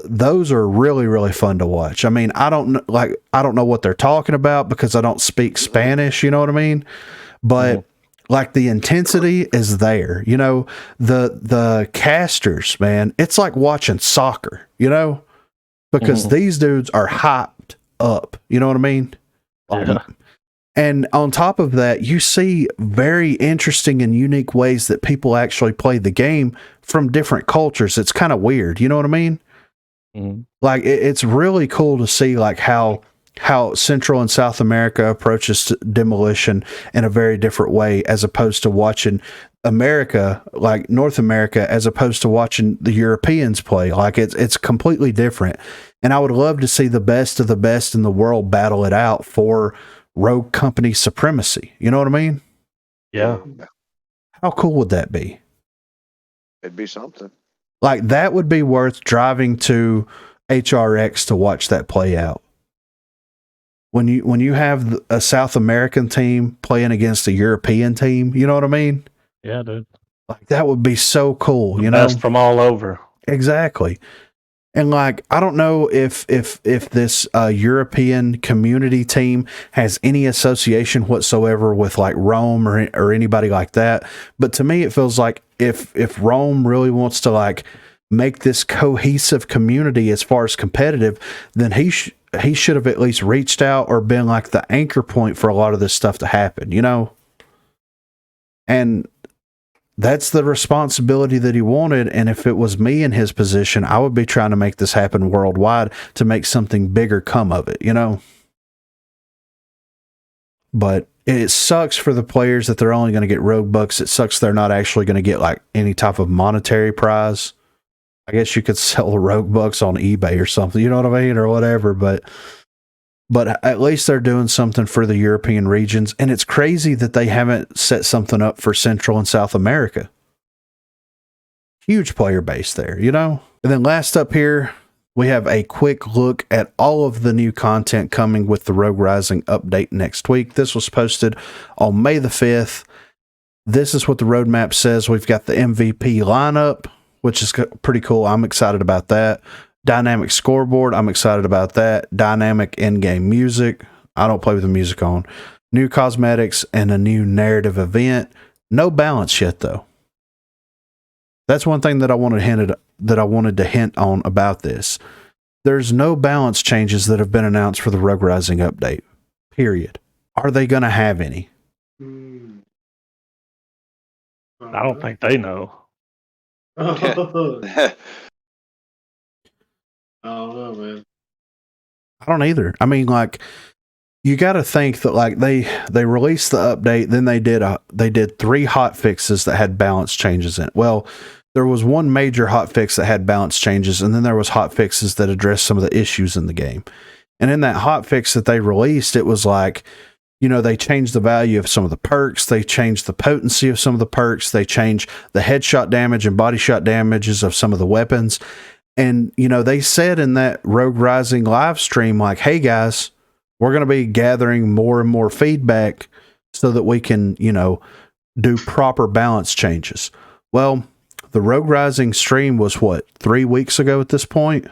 those are really, really fun to watch. I mean, I don't know what they're talking about because I don't speak Spanish, you know what I mean? But like, the intensity is there, the casters, man, it's like watching soccer, because these dudes are hyped up, you know what I mean? And on top of that, you see very interesting and unique ways that people actually play the game from different cultures. It's kind of weird, you know what I mean? Like, it's really cool to see like how Central and South America approaches demolition in a very different way, as opposed to watching America, like North America, as opposed to watching the Europeans play. Like it's completely different. And I would love to see the best of the best in the world battle it out for Rogue Company supremacy. You know what I mean? Yeah. How cool would that be? It'd be something. Like that would be worth driving to HRX to watch that play out. When you have a South American team playing against a European team, you know what I mean? Yeah, dude. Like that would be so cool, you know? Best from all over. Exactly. And like, I don't know if this European community team has any association whatsoever with like Rome or anybody like that. But to me, it feels like if Rome really wants to like make this cohesive community as far as competitive, then he should have at least reached out or been like the anchor point for a lot of this stuff to happen, you know? And that's the responsibility that he wanted. And if it was me in his position, I would be trying to make this happen worldwide to make something bigger come of it, you know? But it sucks for the players that they're only going to get rogue bucks. It sucks they're not actually going to get like any type of monetary prize. I guess you could sell the rogue bucks on eBay or something, you know what I mean? Or whatever. But at least they're doing something for the European regions. And it's crazy that they haven't set something up for Central and South America. Huge player base there, you know? And then last up here, we have a quick look at all of the new content coming with the Rogue Rising update next week. This was posted on May the 5th. This is what the roadmap says. We've got the MVP lineup, which is pretty cool. I'm excited about that. Dynamic scoreboard, I'm excited about that. Dynamic in-game music, I don't play with the music on. New cosmetics and a new narrative event. No balance yet, though. That's one thing that I wanted to hint on about this. There's no balance changes that have been announced for the Rogue Rising update. Period. Are they going to have any? I don't think they know. I don't know, man. I don't either. I mean, like, you got to think that like they released the update, then they did 3 hot fixes that had balance changes in it. Well, there was one major hot fix that had balance changes, and then there was hot fixes that addressed some of the issues in the game. And in that hot fix that they released, it was like, you know, they changed the value of some of the perks, they changed the potency of some of the perks, they changed the headshot damage and body shot damages of some of the weapons. And, you know, they said in that Rogue Rising live stream, like, hey guys, we're going to be gathering more and more feedback so that we can, you know, do proper balance changes. Well, the Rogue Rising stream was 3 weeks ago at this point?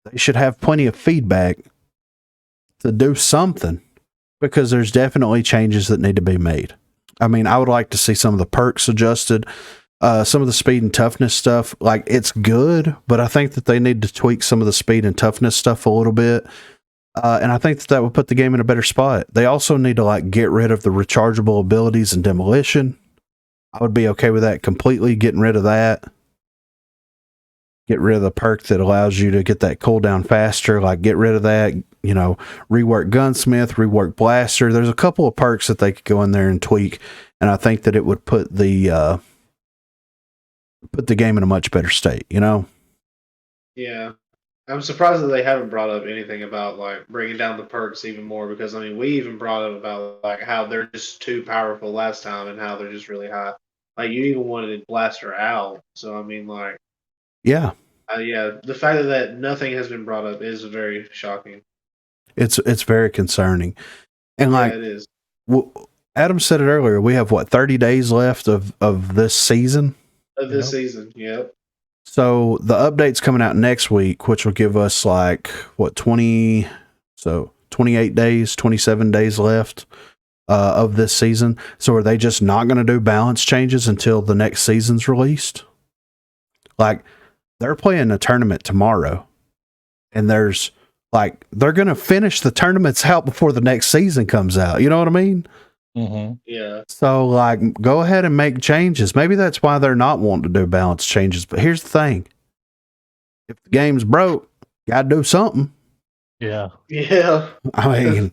They should have plenty of feedback to do something, because there's definitely changes that need to be made. I mean, I would like to see some of the perks adjusted. Some of the speed and toughness stuff, like, it's good, but I think that they need to tweak some of the speed and toughness stuff a little bit. And I think that would put the game in a better spot. They also need to like get rid of the rechargeable abilities and demolition. I would be okay with that completely, getting rid of that. Get rid of the perk that allows you to get that cooldown faster. Like, get rid of that, you know, rework Gunsmith, rework Blaster. There's a couple of perks that they could go in there and tweak. And I think that it would put the game in a much better state, you know? Yeah. I'm surprised that they haven't brought up anything about like bringing down the perks even more, because I mean, we even brought up about like how they're just too powerful last time and how they're just really high. Like, you even wanted Blaster out. So I mean, like, Yeah. Yeah, the fact that nothing has been brought up is very shocking. It's very concerning. And like, yeah, it is. Adam said it earlier, we have 30 days left of this season. Of this season, yep. So the update's coming out next week, which will give us like 28 days, 27 days left of this season. So are they just not going to do balance changes until the next season's released? Like, they're playing a tournament tomorrow, and there's like, they're going to finish the tournaments out before the next season comes out. You know what I mean? Mm-hmm. Yeah. So like, go ahead and make changes. Maybe that's why they're not wanting to do balance changes. But here's the thing. If the game's broke, got to do something. Yeah. Yeah. I mean,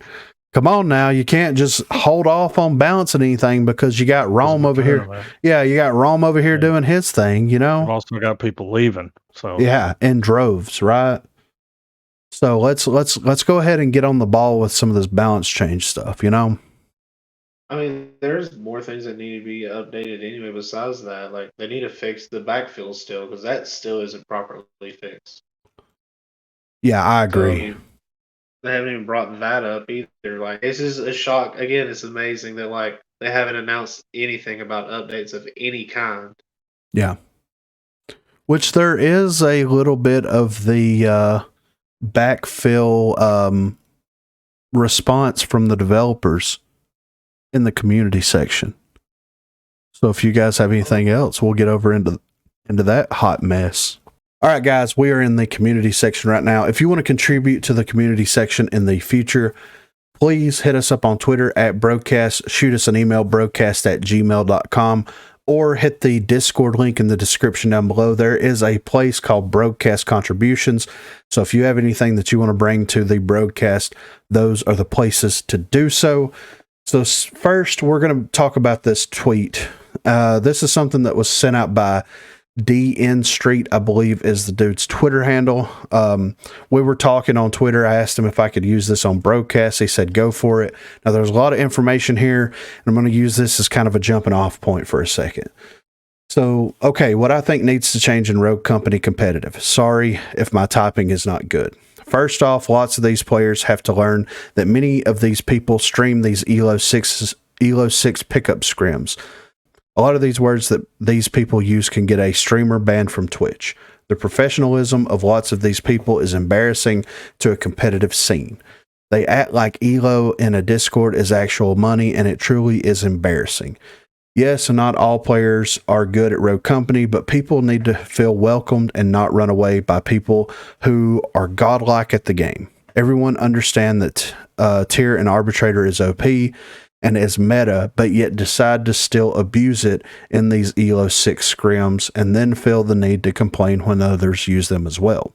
Come on now, you can't just hold off on balancing anything because you got Rome over here. Yeah, you got Rome over here doing his thing, you know. I've also got people leaving. So yeah, in droves, right? So let's go ahead and get on the ball with some of this balance change stuff, you know. I mean, there's more things that need to be updated anyway. Besides that, like they need to fix the backfill still because that still isn't properly fixed. Yeah, I agree. So, I mean, they haven't even brought that up either. Like, this is a shock. Again, it's amazing that like they haven't announced anything about updates of any kind. Yeah, which there is a little bit of the backfill response from the developers in the community section. So if you guys have anything else, we'll get over into that hot mess. All right, guys, we are in the community section right now. If you want to contribute to the community section in the future, please hit us up on Twitter at Broguecast, shoot us an email, broguecast@gmail.com, or hit the Discord link in the description down below. There is a place called Broguecast Contributions. So if you have anything that you want to bring to the Broguecast, those are the places to do so. So first, we're going to talk about this tweet. This is something that was sent out by DN Street, I believe is the dude's Twitter handle. We were talking on Twitter. I asked him if I could use this on Broguecast. He said, go for it. Now, there's a lot of information here, and I'm going to use this as kind of a jumping off point for a second. So, okay, what I think needs to change in Rogue Company competitive. Sorry if my typing is not good. First off, lots of these players have to learn that many of these people stream these ELO 6 pickup scrims. A lot of these words that these people use can get a streamer banned from Twitch. The professionalism of lots of these people is embarrassing to a competitive scene. They act like ELO in a Discord is actual money, and it truly is embarrassing. Yes, not all players are good at Rogue Company, but people need to feel welcomed and not run away by people who are godlike at the game. Everyone understand that tier and arbitrator is OP and is meta, but yet decide to still abuse it in these ELO 6 scrims and then feel the need to complain when others use them as well.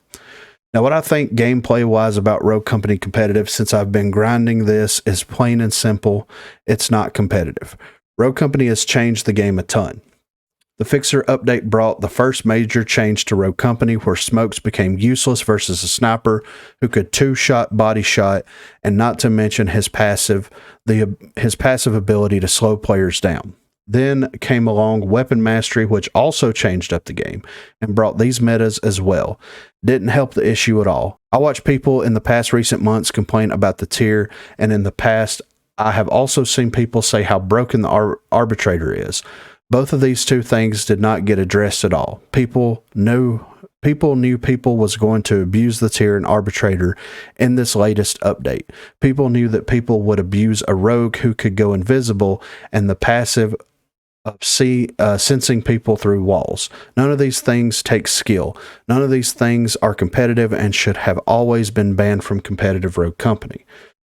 Now, what I think gameplay-wise about Rogue Company competitive, since I've been grinding this, is plain and simple, it's not competitive. Rogue Company has changed the game a ton. The Fixer update brought the first major change to Rogue Company, where smokes became useless versus a sniper who could two-shot body shot, and not to mention his passive ability to slow players down. Then came along Weapon Mastery, which also changed up the game and brought these metas as well. Didn't help the issue at all. I watch people in the past recent months complain about the tier, and in the past, I have also seen people say how broken the arbitrator is. Both of these two things did not get addressed at all. People knew people was going to abuse the tier and arbitrator in this latest update. People knew that people would abuse a rogue who could go invisible and the passive of sensing people through walls. None of these things take skill. None of these things are competitive and should have always been banned from competitive Rogue Company.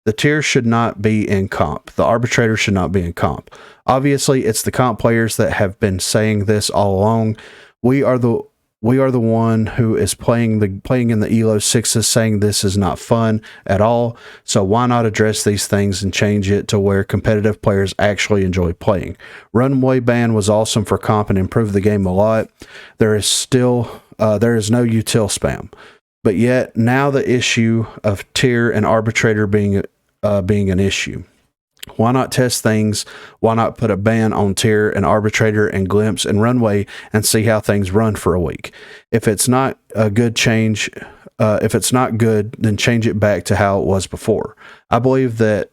The tier should not be in comp. The arbitrator should not be in comp. Obviously, it's the comp players that have been saying this all along. We are the one who is playing in the ELO 6s saying this is not fun at all. So why not address these things and change it to where competitive players actually enjoy playing? Runway ban was awesome for comp and improved the game a lot. There is no util spam. But yet now the issue of tier and arbitrator being an issue. Why not test things? Why not put a ban on tier and arbitrator and glimpse and runway and see how things run for a week? If it's not a good change, if it's not good, then change it back to how it was before. I believe that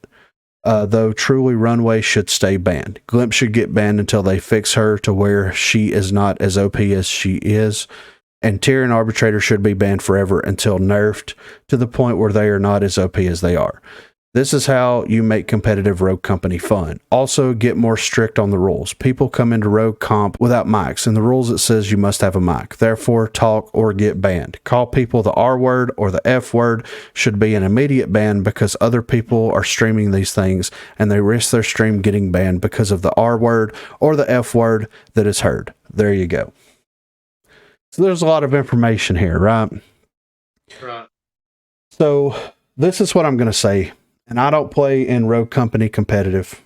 though truly runway should stay banned. Glimpse should get banned until they fix her to where she is not as OP as she is. And tier and arbitrator should be banned forever until nerfed to the point where they are not as OP as they are. This is how you make competitive Rogue Company fun. Also, get more strict on the rules. People come into Rogue Comp without mics, and the rules it says you must have a mic. Therefore, talk or get banned. Call people the R word or the F word should be an immediate ban because other people are streaming these things and they risk their stream getting banned because of the R word or the F word that is heard. There you go. So there's a lot of information here, right? Right. So this is what I'm going to say. and I don't play in Rogue Company competitive.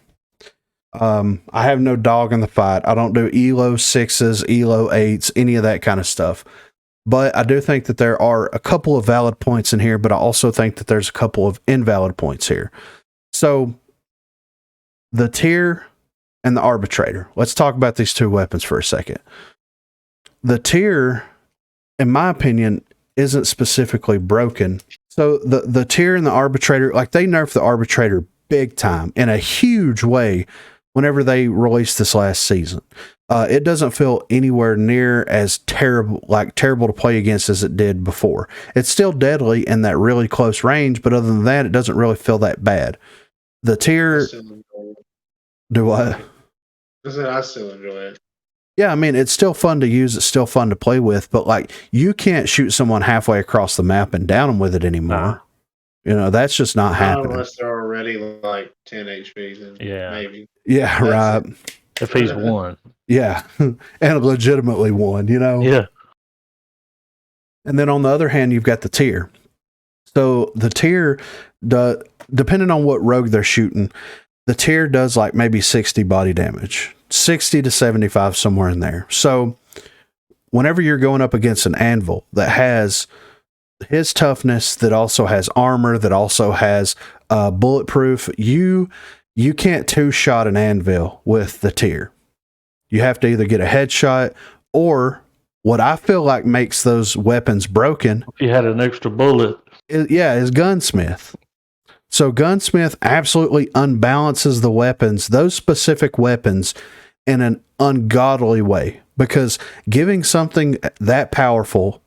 I have no dog in the fight. I don't do ELO 6s, ELO 8s, any of that kind of stuff. But I do think that there are a couple of valid points in here, but I also think that there's a couple of invalid points here. So, the Tier and the Arbitrator. Let's talk about these two weapons for a second. The Tier, in my opinion, isn't specifically broken. So, the Tier and the Arbitrator, like they nerfed the Arbitrator big time in a huge way whenever they released this last season. It doesn't feel anywhere near as terrible to play against as it did before. It's still deadly in that really close range, but other than that, it doesn't really feel that bad. The Tier, do what? I still enjoy it. Yeah, I mean, it's still fun to use. It's still fun to play with, but like you can't shoot someone halfway across the map and down them with it anymore. Nah. You know, that's just not happening. Unless they're already like 10 HP, then maybe. Yeah, right. If he's one. Yeah, and legitimately one, you know? Yeah. And then on the other hand, you've got the Tier. So the Tier, depending on what rogue they're shooting, the Tier does like maybe 60 body damage, 60 to 75, somewhere in there. So whenever you're going up against an anvil that has his toughness, that also has armor, that also has bulletproof, you can't two-shot an anvil with the Tier. You have to either get a headshot, or what I feel like makes those weapons broken. If you had an extra bullet. Is Gunsmith. So Gunsmith absolutely unbalances the weapons, those specific weapons, in an ungodly way. Because giving something that powerful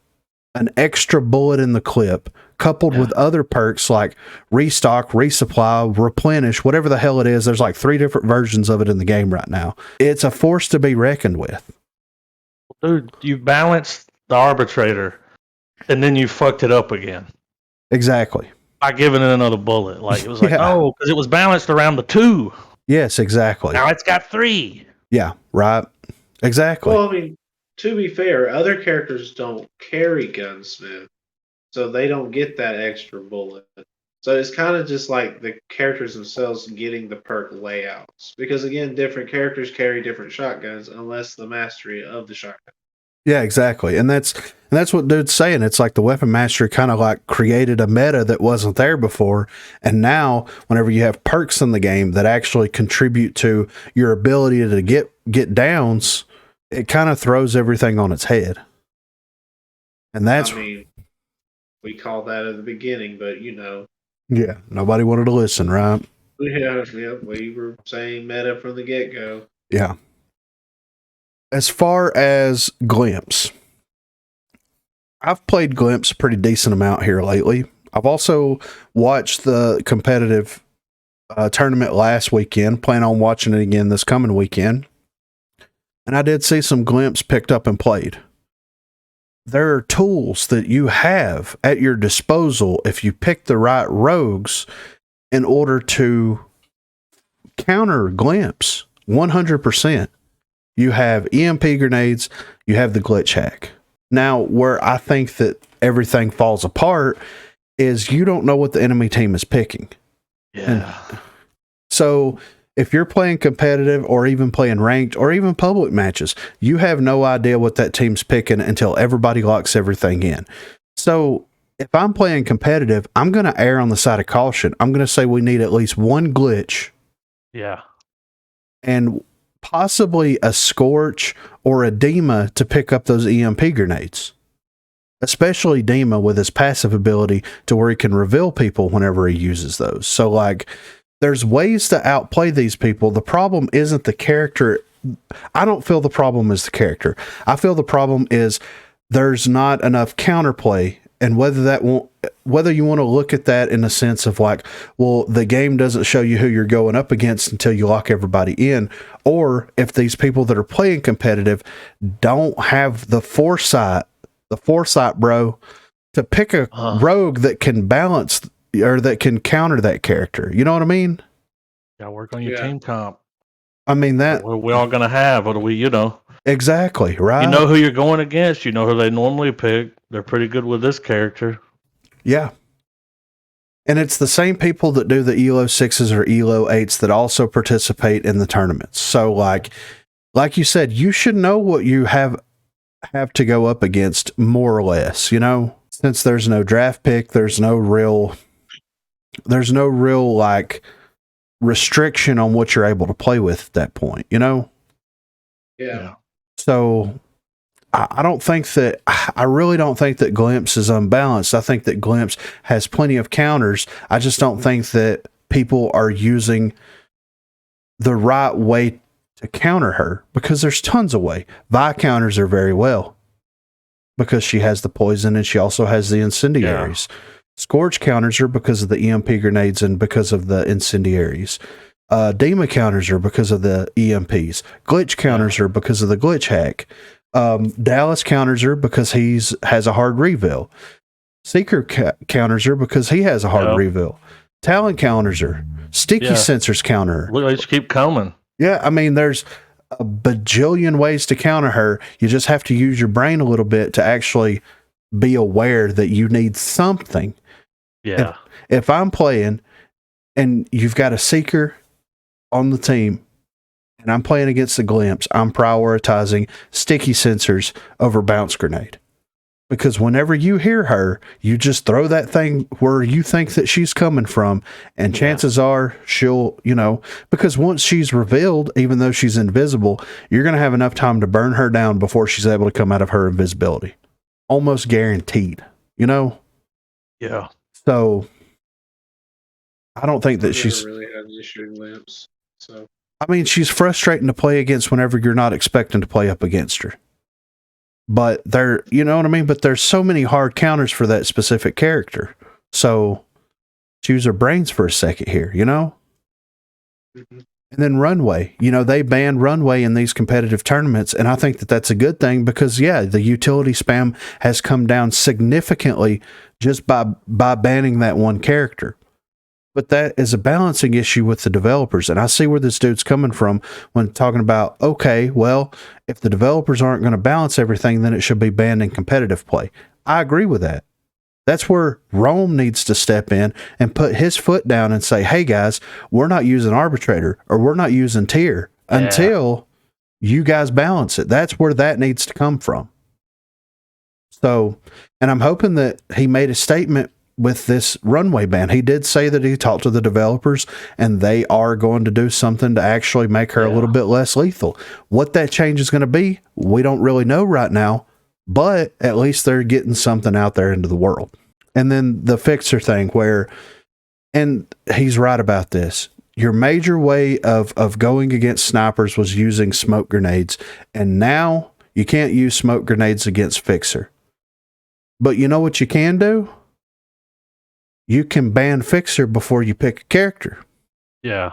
an extra bullet in the clip, coupled with other perks like restock, resupply, replenish, whatever the hell it is. There's like 3 different versions of it in the game right now. It's a force to be reckoned with. Dude, you balanced the Arbitrator, and then you fucked it up again. Exactly. By giving it another bullet. Like, it was like, oh, because it was balanced around the 2. Yes, exactly. Now it's got 3. Yeah, right. Exactly. Well, I mean, to be fair, other characters don't carry Gunsmith, so they don't get that extra bullet. So it's kind of just like the characters themselves getting the perk layouts. Because again, different characters carry different shotguns unless the mastery of the shotgun. Yeah, exactly. And that's what dude's saying. It's like the weapon mastery kind of like created a meta that wasn't there before. And now whenever you have perks in the game that actually contribute to your ability to get downs, it kind of throws everything on its head. And that's, I mean, we called that at the beginning, but you know. Yeah, nobody wanted to listen, right? Yeah, we were saying meta from the get-go. Yeah. As far as Glimpse, I've played Glimpse a pretty decent amount here lately. I've also watched the competitive tournament last weekend, plan on watching it again this coming weekend. And I did see some Glimpse picked up and played. There are tools that you have at your disposal if you pick the right rogues in order to counter Glimpse 100%. You have EMP grenades, you have the glitch hack. Now, where I think that everything falls apart is you don't know what the enemy team is picking. Yeah. And so if you're playing competitive or even playing ranked or even public matches, you have no idea what that team's picking until everybody locks everything in. So if I'm playing competitive, I'm going to err on the side of caution. I'm going to say we need at least one glitch. Yeah. And possibly a Scorch or a Dima to pick up those EMP grenades. Especially Dima with his passive ability to where he can reveal people whenever he uses those. So like, there's ways to outplay these people. The problem isn't the character. I don't feel the problem is the character. I feel the problem is there's not enough counterplay. And whether you want to look at that in the sense of like, well, the game doesn't show you who you're going up against until you lock everybody in, or if these people that are playing competitive don't have the foresight, bro, to pick a rogue that can balance or that can counter that character. You know what I mean? Gotta work on your team comp. I mean that what are we all gonna have? What do we, exactly, right? You know who you're going against. You know who they normally pick. They're pretty good with this character. Yeah. And it's the same people that do the ELO 6s or ELO 8s that also participate in the tournaments. So like you said, you should know what you have to go up against more or less, you know, since there's no draft pick, there's no real like restriction on what you're able to play with at that point, you know? Yeah. So I really don't think that Glimpse is unbalanced. I think that Glimpse has plenty of counters. I just don't think that people are using the right way to counter her, because there's tons of way. Vi counters her very well because she has the poison and she also has the incendiaries. Yeah. Scorch counters her because of the EMP grenades and because of the incendiaries. Dima counters her because of the EMPs. Glitch counters her because of the glitch hack. Dallas counters her because has a hard reveal. Seeker counters her because he has a hard reveal. Talon counters her. Sticky sensors counter her. They just keep coming. Yeah, I mean, there's a bajillion ways to counter her. You just have to use your brain a little bit to actually be aware that you need something. Yeah. If I'm playing and you've got a Seeker on the team and I'm playing against the Glimpse, I'm prioritizing sticky sensors over bounce grenade. Because whenever you hear her, you just throw that thing where you think that she's coming from, and chances are she'll, you know, because once she's revealed, even though she's invisible, you're going to have enough time to burn her down before she's able to come out of her invisibility. Almost guaranteed, you know? Yeah. So I don't think that she's really had an issue in Lamps. So I mean, she's frustrating to play against whenever you're not expecting to play up against her. But you know what I mean? But there's so many hard counters for that specific character. So choose her brains for a second here, you know? Mm-hmm. And then Runway, you know, they banned Runway in these competitive tournaments. And I think that that's a good thing because, yeah, the utility spam has come down significantly just by banning that one character. But that is a balancing issue with the developers. And I see where this dude's coming from when talking about, okay, well, if the developers aren't going to balance everything, then it should be banned in competitive play. I agree with that. That's where Rome needs to step in and put his foot down and say, hey guys, we're not using arbitrator or we're not using tier until you guys balance it. That's where that needs to come from. So, and I'm hoping that he made a statement with this Runway ban. He did say that he talked to the developers and they are going to do something to actually make her a little bit less lethal. What that change is going to be, we don't really know right now, but at least they're getting something out there into the world. And then the fixer thing and he's right about this. Your major way of going against snipers was using smoke grenades, and now you can't use smoke grenades against fixer. But you know what you can do? You can ban fixer before you pick a character. Yeah.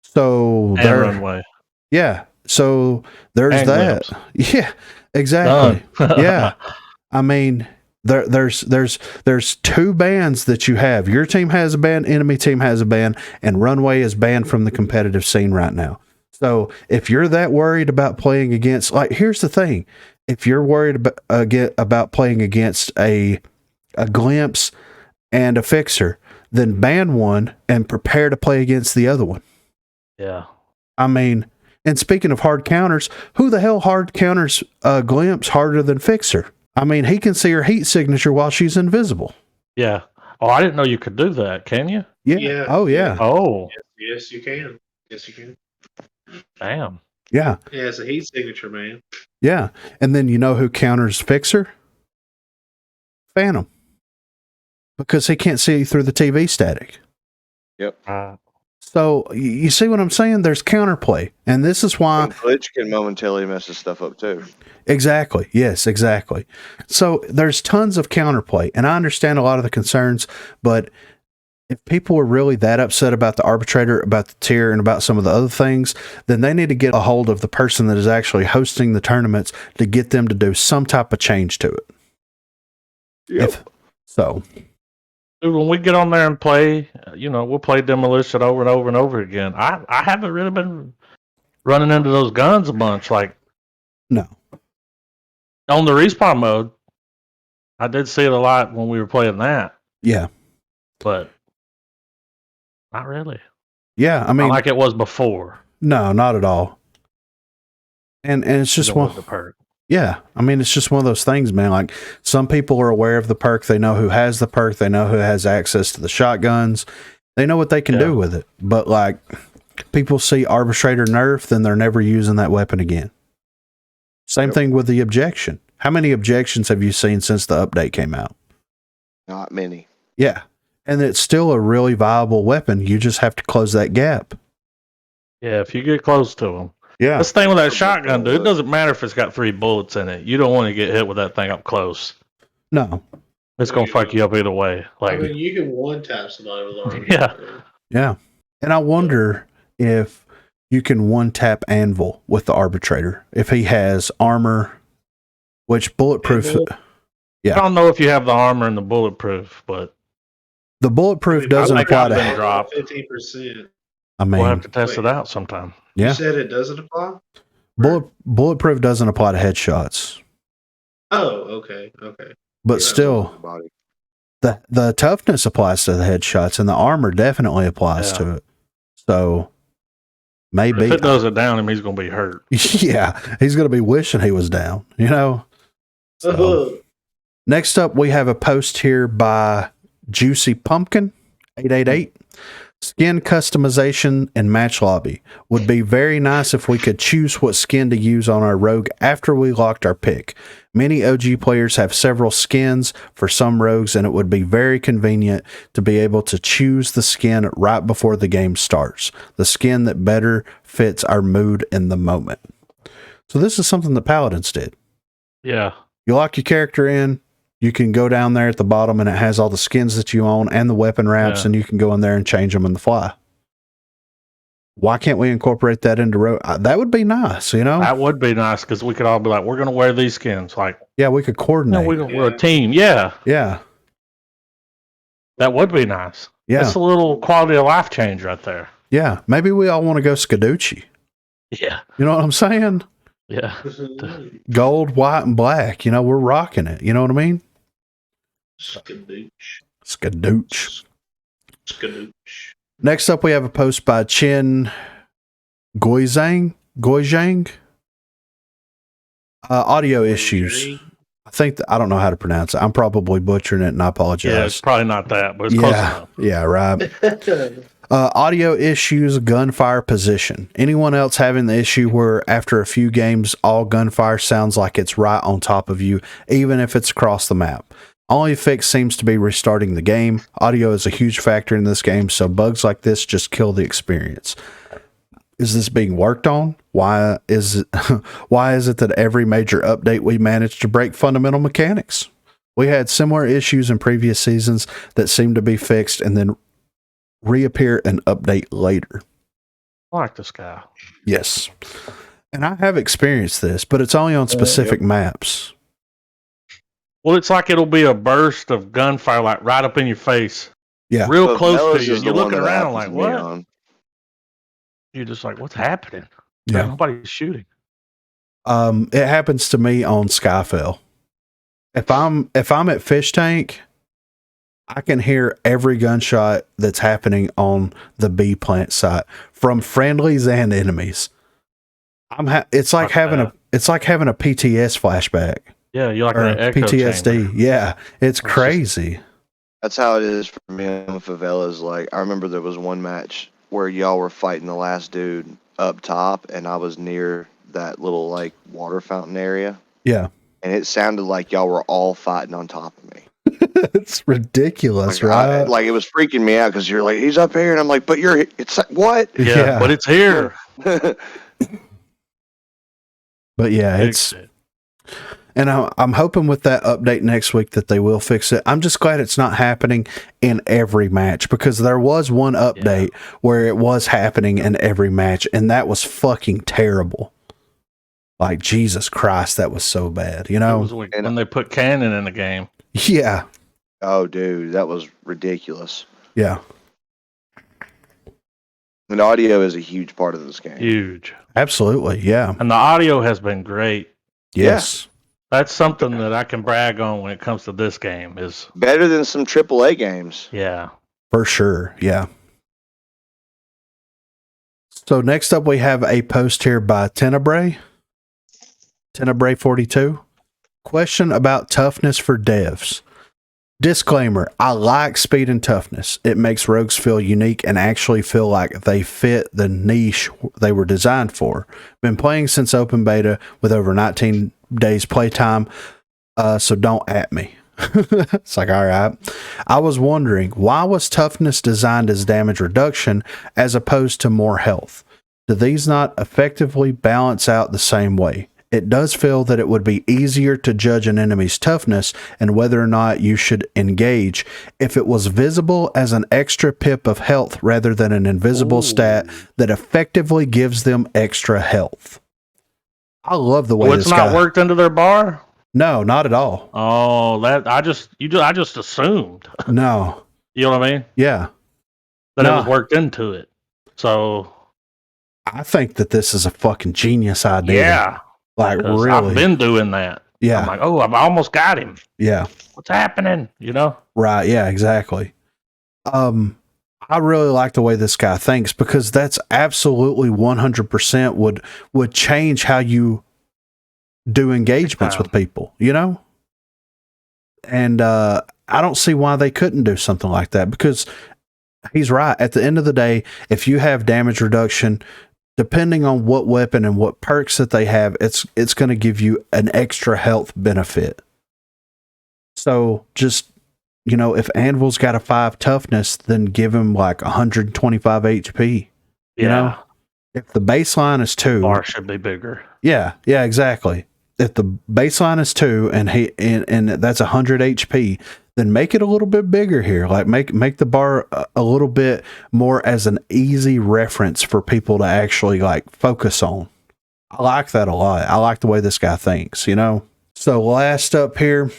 So and Runway. Yeah. So there's and that. Lamps. Yeah, exactly. Yeah. I mean, there's two bans that you have. Your team has a ban, enemy team has a ban, and Runway is banned from the competitive scene right now. So if you're that worried about playing against, like, here's the thing. If you're worried about playing against a Glimpse and a fixer, then ban one and prepare to play against the other one. Yeah. I mean, and speaking of hard counters, who the hell hard counters Glimpse harder than fixer? I mean, he can see her heat signature while she's invisible. Yeah. Oh, I didn't know you could do that. Can you? Yeah. Oh, yeah. Oh. Yes, you can. Yes, you can. Damn. Yeah. Yeah, it's a heat signature, man. Yeah. And then you know who counters fixer? Phantom. Because he can't see through the TV static. Yep. So you see what I'm saying? There's counterplay. And this is why... And glitch can momentarily mess this stuff up too. Exactly. Yes, exactly. So there's tons of counterplay. And I understand a lot of the concerns, but if people are really that upset about the arbitrator, about the tier, and about some of the other things, then they need to get a hold of the person that is actually hosting the tournaments to get them to do some type of change to it. Yep. Dude, when we get on there and play, we'll play Demolition over and over and over again. I haven't really been running into those guns a bunch. Like, no. On the respawn mode, I did see it a lot when we were playing that. Yeah. But Not really. Yeah, I mean, Not like it was before. no, not at all. And it's just one. The perk. Yeah, I mean, it's just one of those things, man. Like, some people are aware of the perk. They know who has the perk. They know who has access to the shotguns. They know what they can do with it. But, like, people see Arbitrator nerf, then they're never using that weapon again. Same thing with the objection. How many objections have you seen since the update came out? Not many. Yeah. And it's still a really viable weapon. You just have to close that gap. Yeah, if you get close to them. Yeah. That's the thing with that shotgun, dude. It doesn't matter if it's got 3 bullets in it. You don't want to get hit with that thing up close. No. It's going to fuck you up either way. Like, I mean, you can one-tap somebody with armor. Yeah. Yeah. And I wonder if you can one-tap Anvil with the Arbitrator. If he has armor, which bulletproof... Anvil? Yeah. I don't know if you have the armor and the bulletproof, but... The bulletproof doesn't apply to... 15%. I mean... We'll have to test it out sometime. Yeah. You said it doesn't apply? Bulletproof doesn't apply to headshots. Oh, okay. But still, the toughness applies to the headshots, and the armor definitely applies to it. So, maybe... If it does it down him, he's going to be hurt. Yeah, he's going to be wishing he was down, you know? So, next up, we have a post here by Juicy Pumpkin 888. Skin customization and match lobby. Would be very nice if we could choose what skin to use on our rogue after we locked our pick. Many OG players have several skins for some rogues, and it would be very convenient to be able to choose the skin right before the game starts. The skin that better fits our mood in the moment. So this is something that Paladins did. Yeah. You lock your character in, you can go down there at the bottom and it has all the skins that you own and the weapon wraps, and you can go in there and change them on the fly. Why can't we incorporate that into Rogue? That would be nice, you know? That would be nice because we could all be like, we're going to wear these skins. Like, yeah, we could coordinate. We're a team. Yeah. Yeah. That would be nice. Yeah. It's a little quality of life change right there. Yeah. Maybe we all want to go Scaducci. Yeah. You know what I'm saying? Yeah. Gold, white, and black. You know, we're rocking it. You know what I mean? Skadooch. Next up, we have a post by Chen Goizang. Audio issues. I think I don't know how to pronounce it. I'm probably butchering it, and I apologize. Yeah, it's probably not that, but it's close enough. Yeah, right. Audio issues, gunfire position. Anyone else having the issue where after a few games, all gunfire sounds like it's right on top of you, even if it's across the map? Only fix seems to be restarting the game. Audio is a huge factor in this game, so bugs like this just kill the experience. Is this being worked on? Why is it that every major update we manage to break fundamental mechanics? We had similar issues in previous seasons that seem to be fixed and then reappear and update later. I like this guy. Yes. And I have experienced this, but it's only on specific maps. Well, it's like it'll be a burst of gunfire, like right up in your face. Yeah. Real close to you. And you're looking around like, what? You're just like, what's happening? Yeah. Nobody's shooting. It happens to me on Skyfell. If I'm at Fish Tank, I can hear every gunshot that's happening on the B plant site from friendlies and enemies. It's like having a PTS flashback. Yeah, you're like an echo PTSD. chamber. Yeah, it's crazy. That's how it is for me on favelas. Like, I remember there was one match where y'all were fighting the last dude up top, and I was near that little like water fountain area. Yeah, and it sounded like y'all were all fighting on top of me. It's ridiculous, like, right? Like, it was freaking me out because you're like, he's up here, and I'm like, but it's like, what? Yeah, but it's here. But yeah, it's. And I'm hoping with that update next week that they will fix it. I'm just glad it's not happening in every match, because there was one update where it was happening in every match, and that was fucking terrible. Like, Jesus Christ, that was so bad, you know? It was when they put cannon in the game. Yeah. Oh, dude, that was ridiculous. Yeah. And audio is a huge part of this game. Huge. Absolutely, yeah. And the audio has been great. Yes. Yeah. That's something that I can brag on when it comes to this game. Is better than some AAA games. Yeah. For sure, yeah. So next up, we have a post here by Tenebrae 42. Question about toughness for devs. Disclaimer, I like speed and toughness. It makes rogues feel unique and actually feel like they fit the niche they were designed for. Been playing since open beta with over 19 days playtime, so don't at me. It's like, all right. I was wondering, why was toughness designed as damage reduction as opposed to more health? Do these not effectively balance out the same way? It does feel that it would be easier to judge an enemy's toughness and whether or not you should engage if it was visible as an extra pip of health rather than an invisible stat that effectively gives them extra health. I love the way It's this not guy worked into their bar. No, not at all. Oh, that I just assumed. No. You know what I mean? Yeah. That it was worked into it. So I think that this is a fucking genius idea. yeah, Like really. I've been doing that. Yeah. I'm like, oh, I've almost got him. Yeah. What's happening? You know? Right. Yeah, exactly. I really like the way this guy thinks because that's absolutely 100% would change how you do engagements with people, you know? And I don't see why they couldn't do something like that because he's right. At the end of the day, if you have damage reduction, depending on what weapon and what perks that they have, it's going to give you an extra health benefit. So just, you know, if Anvil's got a 5 toughness, then give him like 125 HP. You know? If the baseline is 2, Bar should be bigger. Yeah, exactly. If the baseline is 2 and that's 100 HP, then make it a little bit bigger here. Like make the bar a little bit more as an easy reference for people to actually like focus on. I like that a lot. I like the way this guy thinks, you know? So last up here,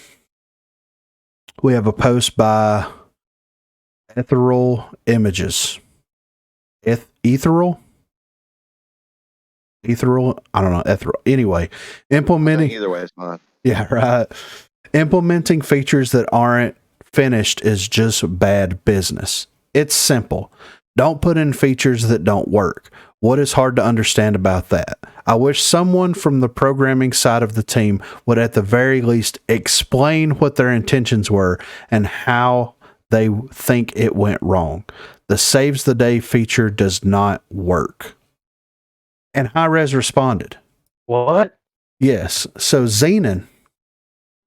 we have a post by Ethereal Images. Ethereal? I don't know. Ethereal. Anyway, implementing. Either way, it's fine. Yeah, right. Implementing features that aren't finished is just bad business. It's simple. Don't put in features that don't work. What is hard to understand about that? I wish someone from the programming side of the team would at the very least explain what their intentions were and how they think it went wrong. The saves the day feature does not work. And HiRez responded. What? Yes. So Xenon,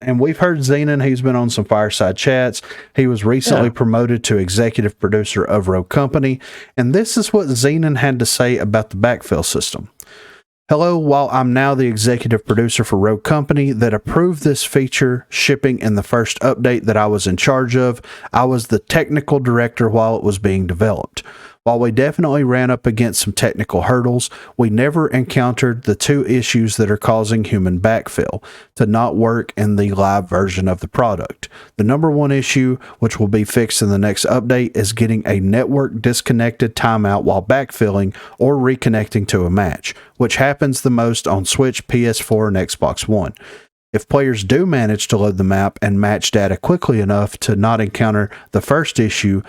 and we've heard Xenon, he's been on some fireside chats. He was recently promoted to executive producer of Rogue Company. And this is what Xenon had to say about the backfill system. Hello, while I'm now the executive producer for Rogue Company that approved this feature shipping in the first update that I was in charge of, I was the technical director while it was being developed. While we definitely ran up against some technical hurdles, we never encountered the 2 issues that are causing human backfill to not work in the live version of the product. The number 1 issue, which will be fixed in the next update, is getting a network disconnected timeout while backfilling or reconnecting to a match, which happens the most on Switch, PS4, and Xbox One. If players do manage to load the map and match data quickly enough to not encounter the first issue,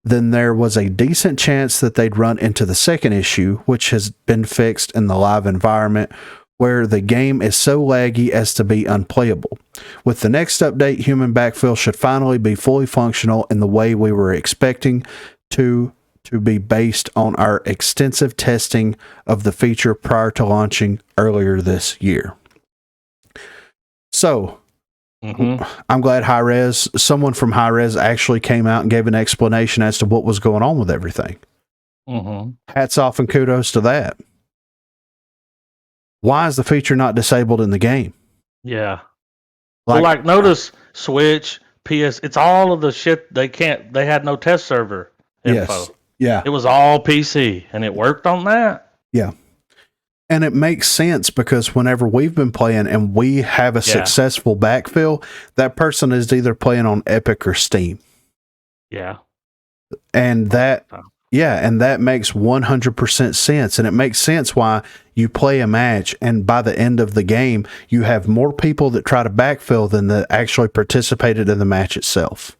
then there was a decent chance that they'd run into the second issue, which has been fixed in the live environment, where the game is so laggy as to be unplayable. With the next update, human backfill should finally be fully functional in the way we were expecting to be based on our extensive testing of the feature prior to launching earlier this year. So, I'm glad someone from HiRez actually came out and gave an explanation as to what was going on with everything. Hats off and kudos to that. Why is the feature not disabled in the game? Yeah. Like notice Switch, PS, it's all of the shit they had no test server info. Yes. Yeah. It was all PC and it worked on that. Yeah. And it makes sense because whenever we've been playing and we have a successful backfill, that person is either playing on Epic or Steam. Yeah. And that makes 100% sense. And it makes sense why you play a match and by the end of the game, you have more people that try to backfill than that actually participated in the match itself.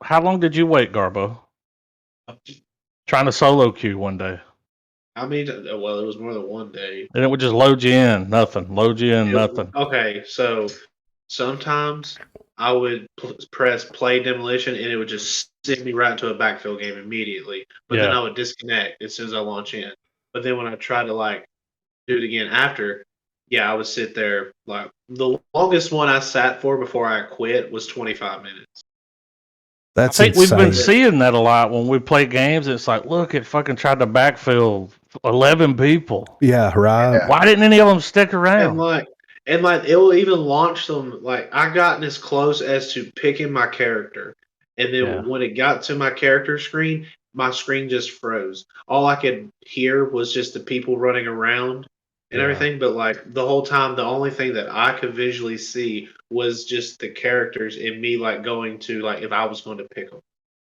How long did you wait, Garbo? Trying to solo queue one day. I mean, well, it was more than one day. And it would just load you in, nothing. Load you in, nothing. Okay, so sometimes I would press play demolition and it would just send me right into a backfill game immediately. But then Yeah. I would disconnect as soon as I launch in. But then when I try to like do it again after, yeah, I would sit there. Like the longest one I sat for before I quit was 25 minutes. That's I think we've been insane. seeing that a lot when we play games. It's like, look, it fucking tried to backfill 11 people. Yeah, right. Yeah. Why didn't any of them stick around? And like it will even launch them. Like I gotten as close as to picking my character, and then when it got to my character screen, my screen just froze. All I could hear was just the people running around and everything. But like the whole time, the only thing that I could visually see was just the characters and me like going to like if I was going to pick them.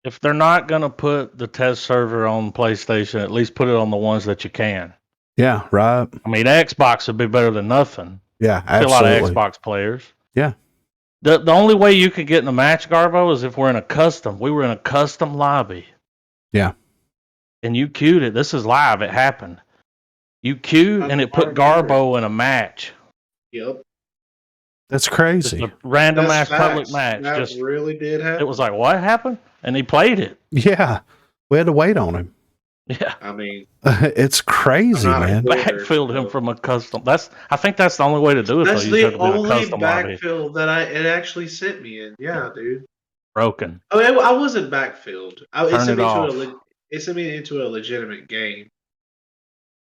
If they're not going to put the test server on PlayStation, at least put it on the ones that you can. Yeah, right. I mean, Xbox would be better than nothing. Yeah, Still absolutely. a lot of Xbox players. Yeah. The only way you could get in a match, Garbo, is if we're in a custom. We were in a custom lobby. Yeah. And you queued it. This is live. It happened. You queued and it put Garbo in a match. Yep. That's crazy. Just a random That's ass public facts. match. That Just really did happen. it was like, what happened? And he played it. Yeah. We had to wait on him. Yeah. I mean, It's crazy, man. Backfilled him from a custom. I think that's the only way to do it. that's though. You the have to be in a only custom lobby. backfill that it actually sent me in. Yeah, dude. Broken. Oh, I wasn't backfilled. It sent me into a legitimate game,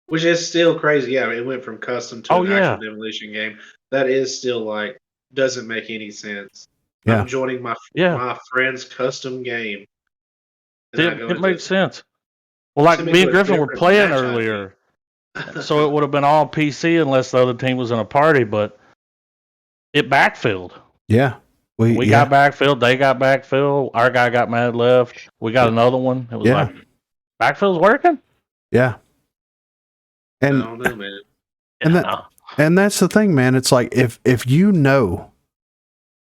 which is still crazy. Yeah, it went from custom to an actual demolition game. That is still like doesn't make any sense. Yeah. I'm joining my friend's custom game. It makes sense. Well, like me and Griffin were playing earlier, so it would have been all PC unless the other team was in a party, but it backfilled. Yeah. We got backfilled. They got backfilled. Our guy got mad left. We got another one. It was like, backfill's working? Yeah. And, I don't know, man. And that's the thing, man. It's like, if you know,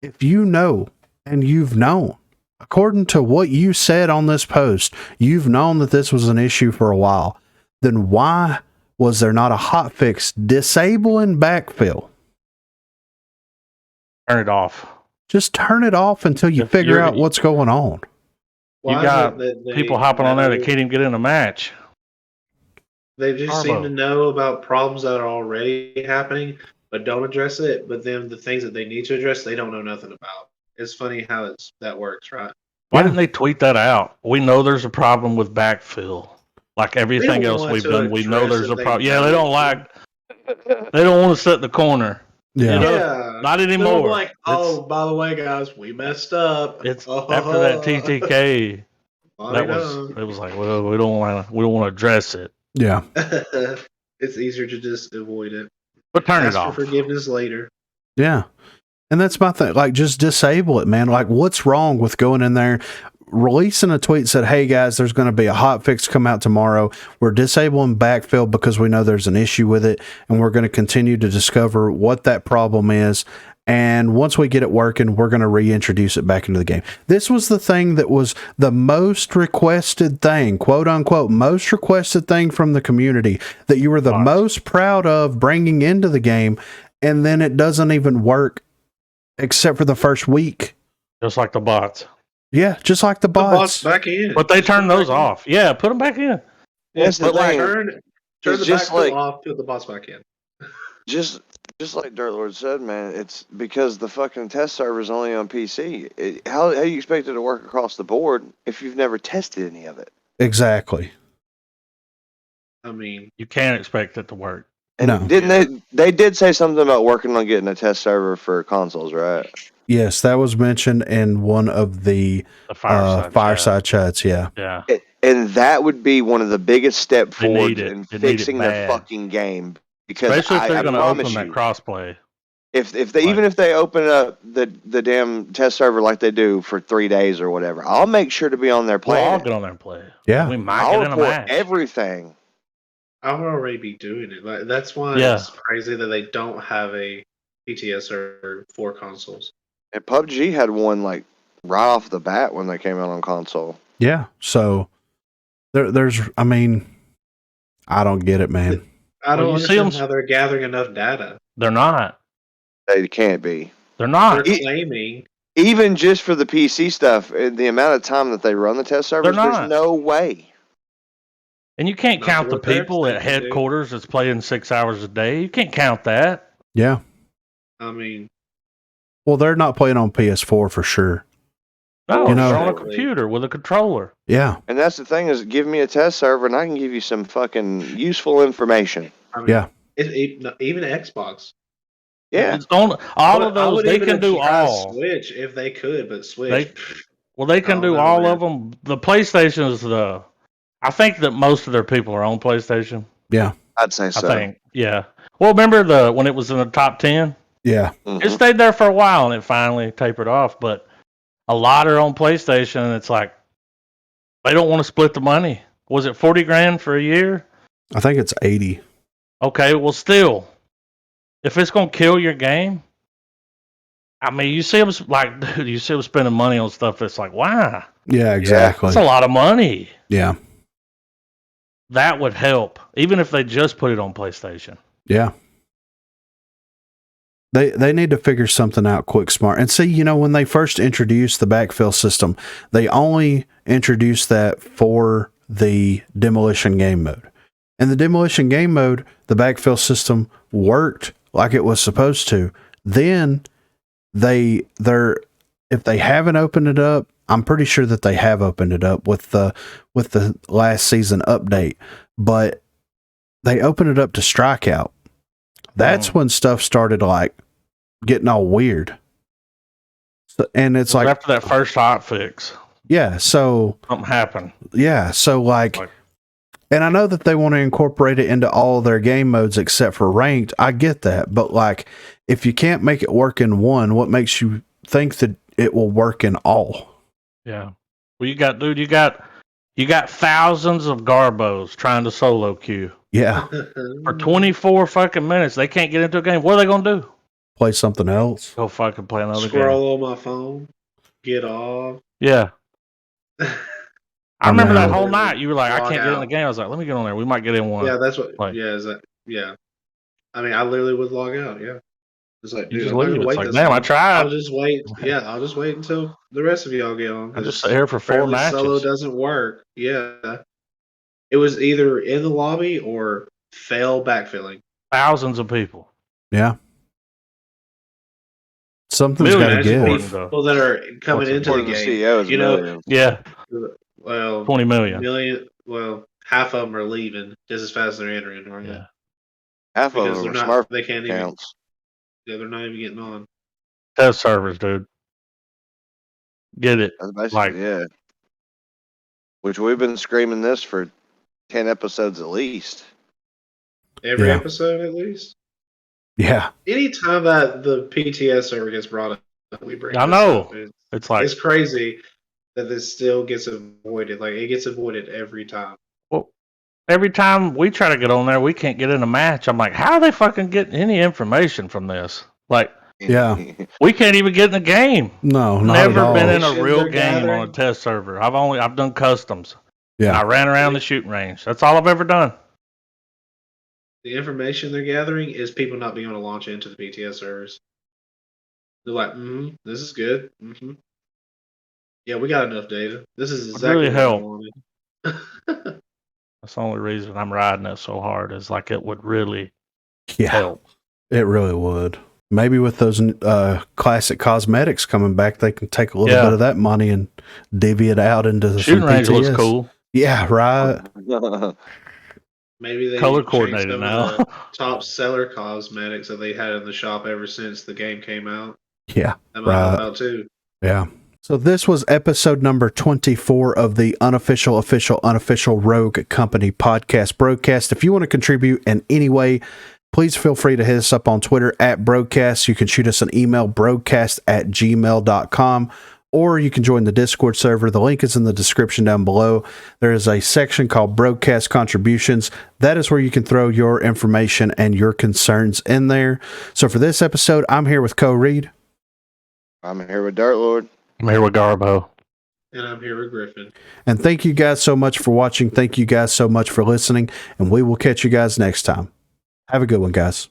and you've known, according to what you said on this post, you've known that this was an issue for a while, then why was there not a hot fix disabling backfill? Turn it off. Just turn it off until you figure out what's going on. You got people hopping on there that can't even get in a match. They just seem to know about problems that are already happening, but don't address it. But then the things that they need to address, they don't know nothing about. It's funny how that works, right? Why didn't they tweet that out? We know there's a problem with backfill. Like everything else we've done, we know there's a problem. Yeah, they don't want to sit in the corner. Yeah. You know? Not anymore. They're like, by the way, guys, we messed up. It's after that TTK. It was like, well, we don't want to address it. Yeah. It's easier to just avoid it. But turn it off. Ask for forgiveness later. Yeah. And that's my thing. Like, just disable it, man. Like, what's wrong with going in there, releasing a tweet said, hey guys, there's going to be a hot fix come out tomorrow. We're disabling backfill because we know there's an issue with it, and we're going to continue to discover what that problem is. And once we get it working, we're going to reintroduce it back into the game. This was the thing that was the most requested thing, quote unquote, most requested thing from the community that you were the most proud of bringing into the game. And then it doesn't even work except for the first week. Just like the bots. Yeah, just like the bots. Back in. But they turned those off. Yeah, put them back in. Yes, but like turn the backfill off, put the bots back in. Just like Dirt Lord said, man, it's because the fucking test server is only on PC. How do you expect it to work across the board if you've never tested any of it? Exactly. I mean, you can't expect it to work. And no. Didn't they did say something about working on getting a test server for consoles, right? Yes, that was mentioned in one of the fireside chats. Yeah. Yeah. And that would be one of the biggest step forward in fixing the fucking game. Because especially if they're going to open that you, crossplay. If they open up the damn test server like they do for 3 days or whatever, I'll make sure to be on there playing. I'll get on there and play. Yeah. We might get in a match. Everything. I would already be doing it. Like, that's why it's crazy that they don't have a PTS server for consoles. And PUBG had one like right off the bat when they came out on console. Yeah. So there's, I mean, I don't get it, man. I don't Well, you see understand 'em- how they're gathering enough data. They're not. They can't be. They're They're not. claiming. Even just for the PC stuff, the amount of time that they run the test servers, They're there's not. no way. And you can't Not count the what they're people at expecting, dude. headquarters that's playing 6 hours a day. You can't count that. Yeah. I mean, Well, they're not playing on PS4 for sure. No, You know- they're on a computer with a controller. Yeah. And that's the thing is, give me a test server and I can give you some fucking useful information. I mean, Yeah. Even Xbox. Yeah. It's on all of I those. would They even can do try all. Switch if they could, but Switch. They can I don't do know, all man. of them. The PlayStation is the. I think that most of their people are on PlayStation. Yeah. I'd say so. I think, yeah. Well, remember when it was in the top 10? Yeah. Mhm. It stayed there for a while and it finally tapered off. But a lot are on PlayStation, and it's like they don't want to split the money. Was it 40 grand for a year? I think it's 80. Okay, well, still, if it's gonna kill your game, I mean, you see them like, dude, you see them spending money on stuff that's like, why? Yeah, exactly. That's a lot of money. Yeah. That would help, even if they just put it on PlayStation. Yeah. They need to figure something out quick, smart. And see, when they first introduced the backfill system, they only introduced that for the demolition game mode. In the demolition game mode, the backfill system worked like it was supposed to. Then if they haven't opened it up, I'm pretty sure that they have opened it up with the last season update, but they opened it up to strikeout. That's when stuff started like getting all weird. So, and it's like after that first hot fix, yeah, so something happened. yeah, so like, and I know that they want to incorporate it into all their game modes except for ranked. I get that, but like, if you can't make it work in one, what makes you think that it will work in all? Yeah. Well, you got thousands of Garbos trying to solo queue Yeah, for 24 fucking minutes. They can't get into a game. What are they gonna do? play something else. Go fucking play another game. Scroll on my phone. Get off. Yeah. I remember that whole know. night. You were like, I Log can't get in the out. game. I was like, let me get on there. We might get in one. Yeah, that's what. Like- Yeah. I mean, I literally would log out. Yeah. It's like, You dude, just I'm not leave. gonna It's wait like, this damn, I long. tried. I'll just wait. Yeah, I'll just wait until the rest of y'all get on. I 'cause just sat here for 4 apparently matches. Solo doesn't work. Yeah. It was either in the lobby or fail backfilling. Thousands of people. Yeah, something's got to Millions give. of people. People that are coming What's into the According to the game. CEO, it's You know, millions. Yeah, Well, 20 million. half of them are leaving just as fast as they're entering, aren't they? Yeah. Half of Because them they're are not. Smurf They can't even. accounts. Yeah, they're not even getting on. Test servers, dude. Get it. That's basically, Like- yeah. Which we've been screaming this for 10 episodes at least. Every Yeah. episode, at least. Yeah, Anytime that the PTS server gets brought up, we bring. I this know. up. It's like, It's crazy that this still gets avoided. Like it gets avoided every time. well, every time we try to get on there, we can't get in a match. I'm like, how are they fucking getting any information from this? Like, Yeah. we can't even get in the game. no, not Never at all. been in a Information real they're game on a gathering. test server. I've done customs. Yeah. And I ran around the shooting range. That's all I've ever done. The information they're gathering is people not being able to launch into the PTS servers. They're like, this is good. Yeah, we got enough data. This is exactly really what I help. wanted. That's the only reason I'm riding it so hard. Is like it would really Yeah, help. it really would. Maybe with those classic cosmetics coming back, they can take a little Yeah. bit of that money and divvy it out into the Shooting range looks PTS. cool. Yeah, right. Maybe they Color changed coordinated some now. of the top seller cosmetics that they had in the shop ever since the game came out. Yeah, That might help Right. out too. yeah. So this was episode number 24 of the Unofficial Rogue Company Podcast Broguecast. If you want to contribute in any way, please feel free to hit us up on Twitter at Broguecast. You can shoot us an email, broguecast@gmail.com, or you can join the Discord server. The link is in the description down below. There is a section called Broguecast Contributions. That is where you can throw your information and your concerns in there. So for this episode, I'm here with Co Reed. I'm here with Dirt Lord. I'm here with Garbo. And I'm here with Griffin. And thank you guys so much for watching. Thank you guys so much for listening. And we will catch you guys next time. Have a good one, guys.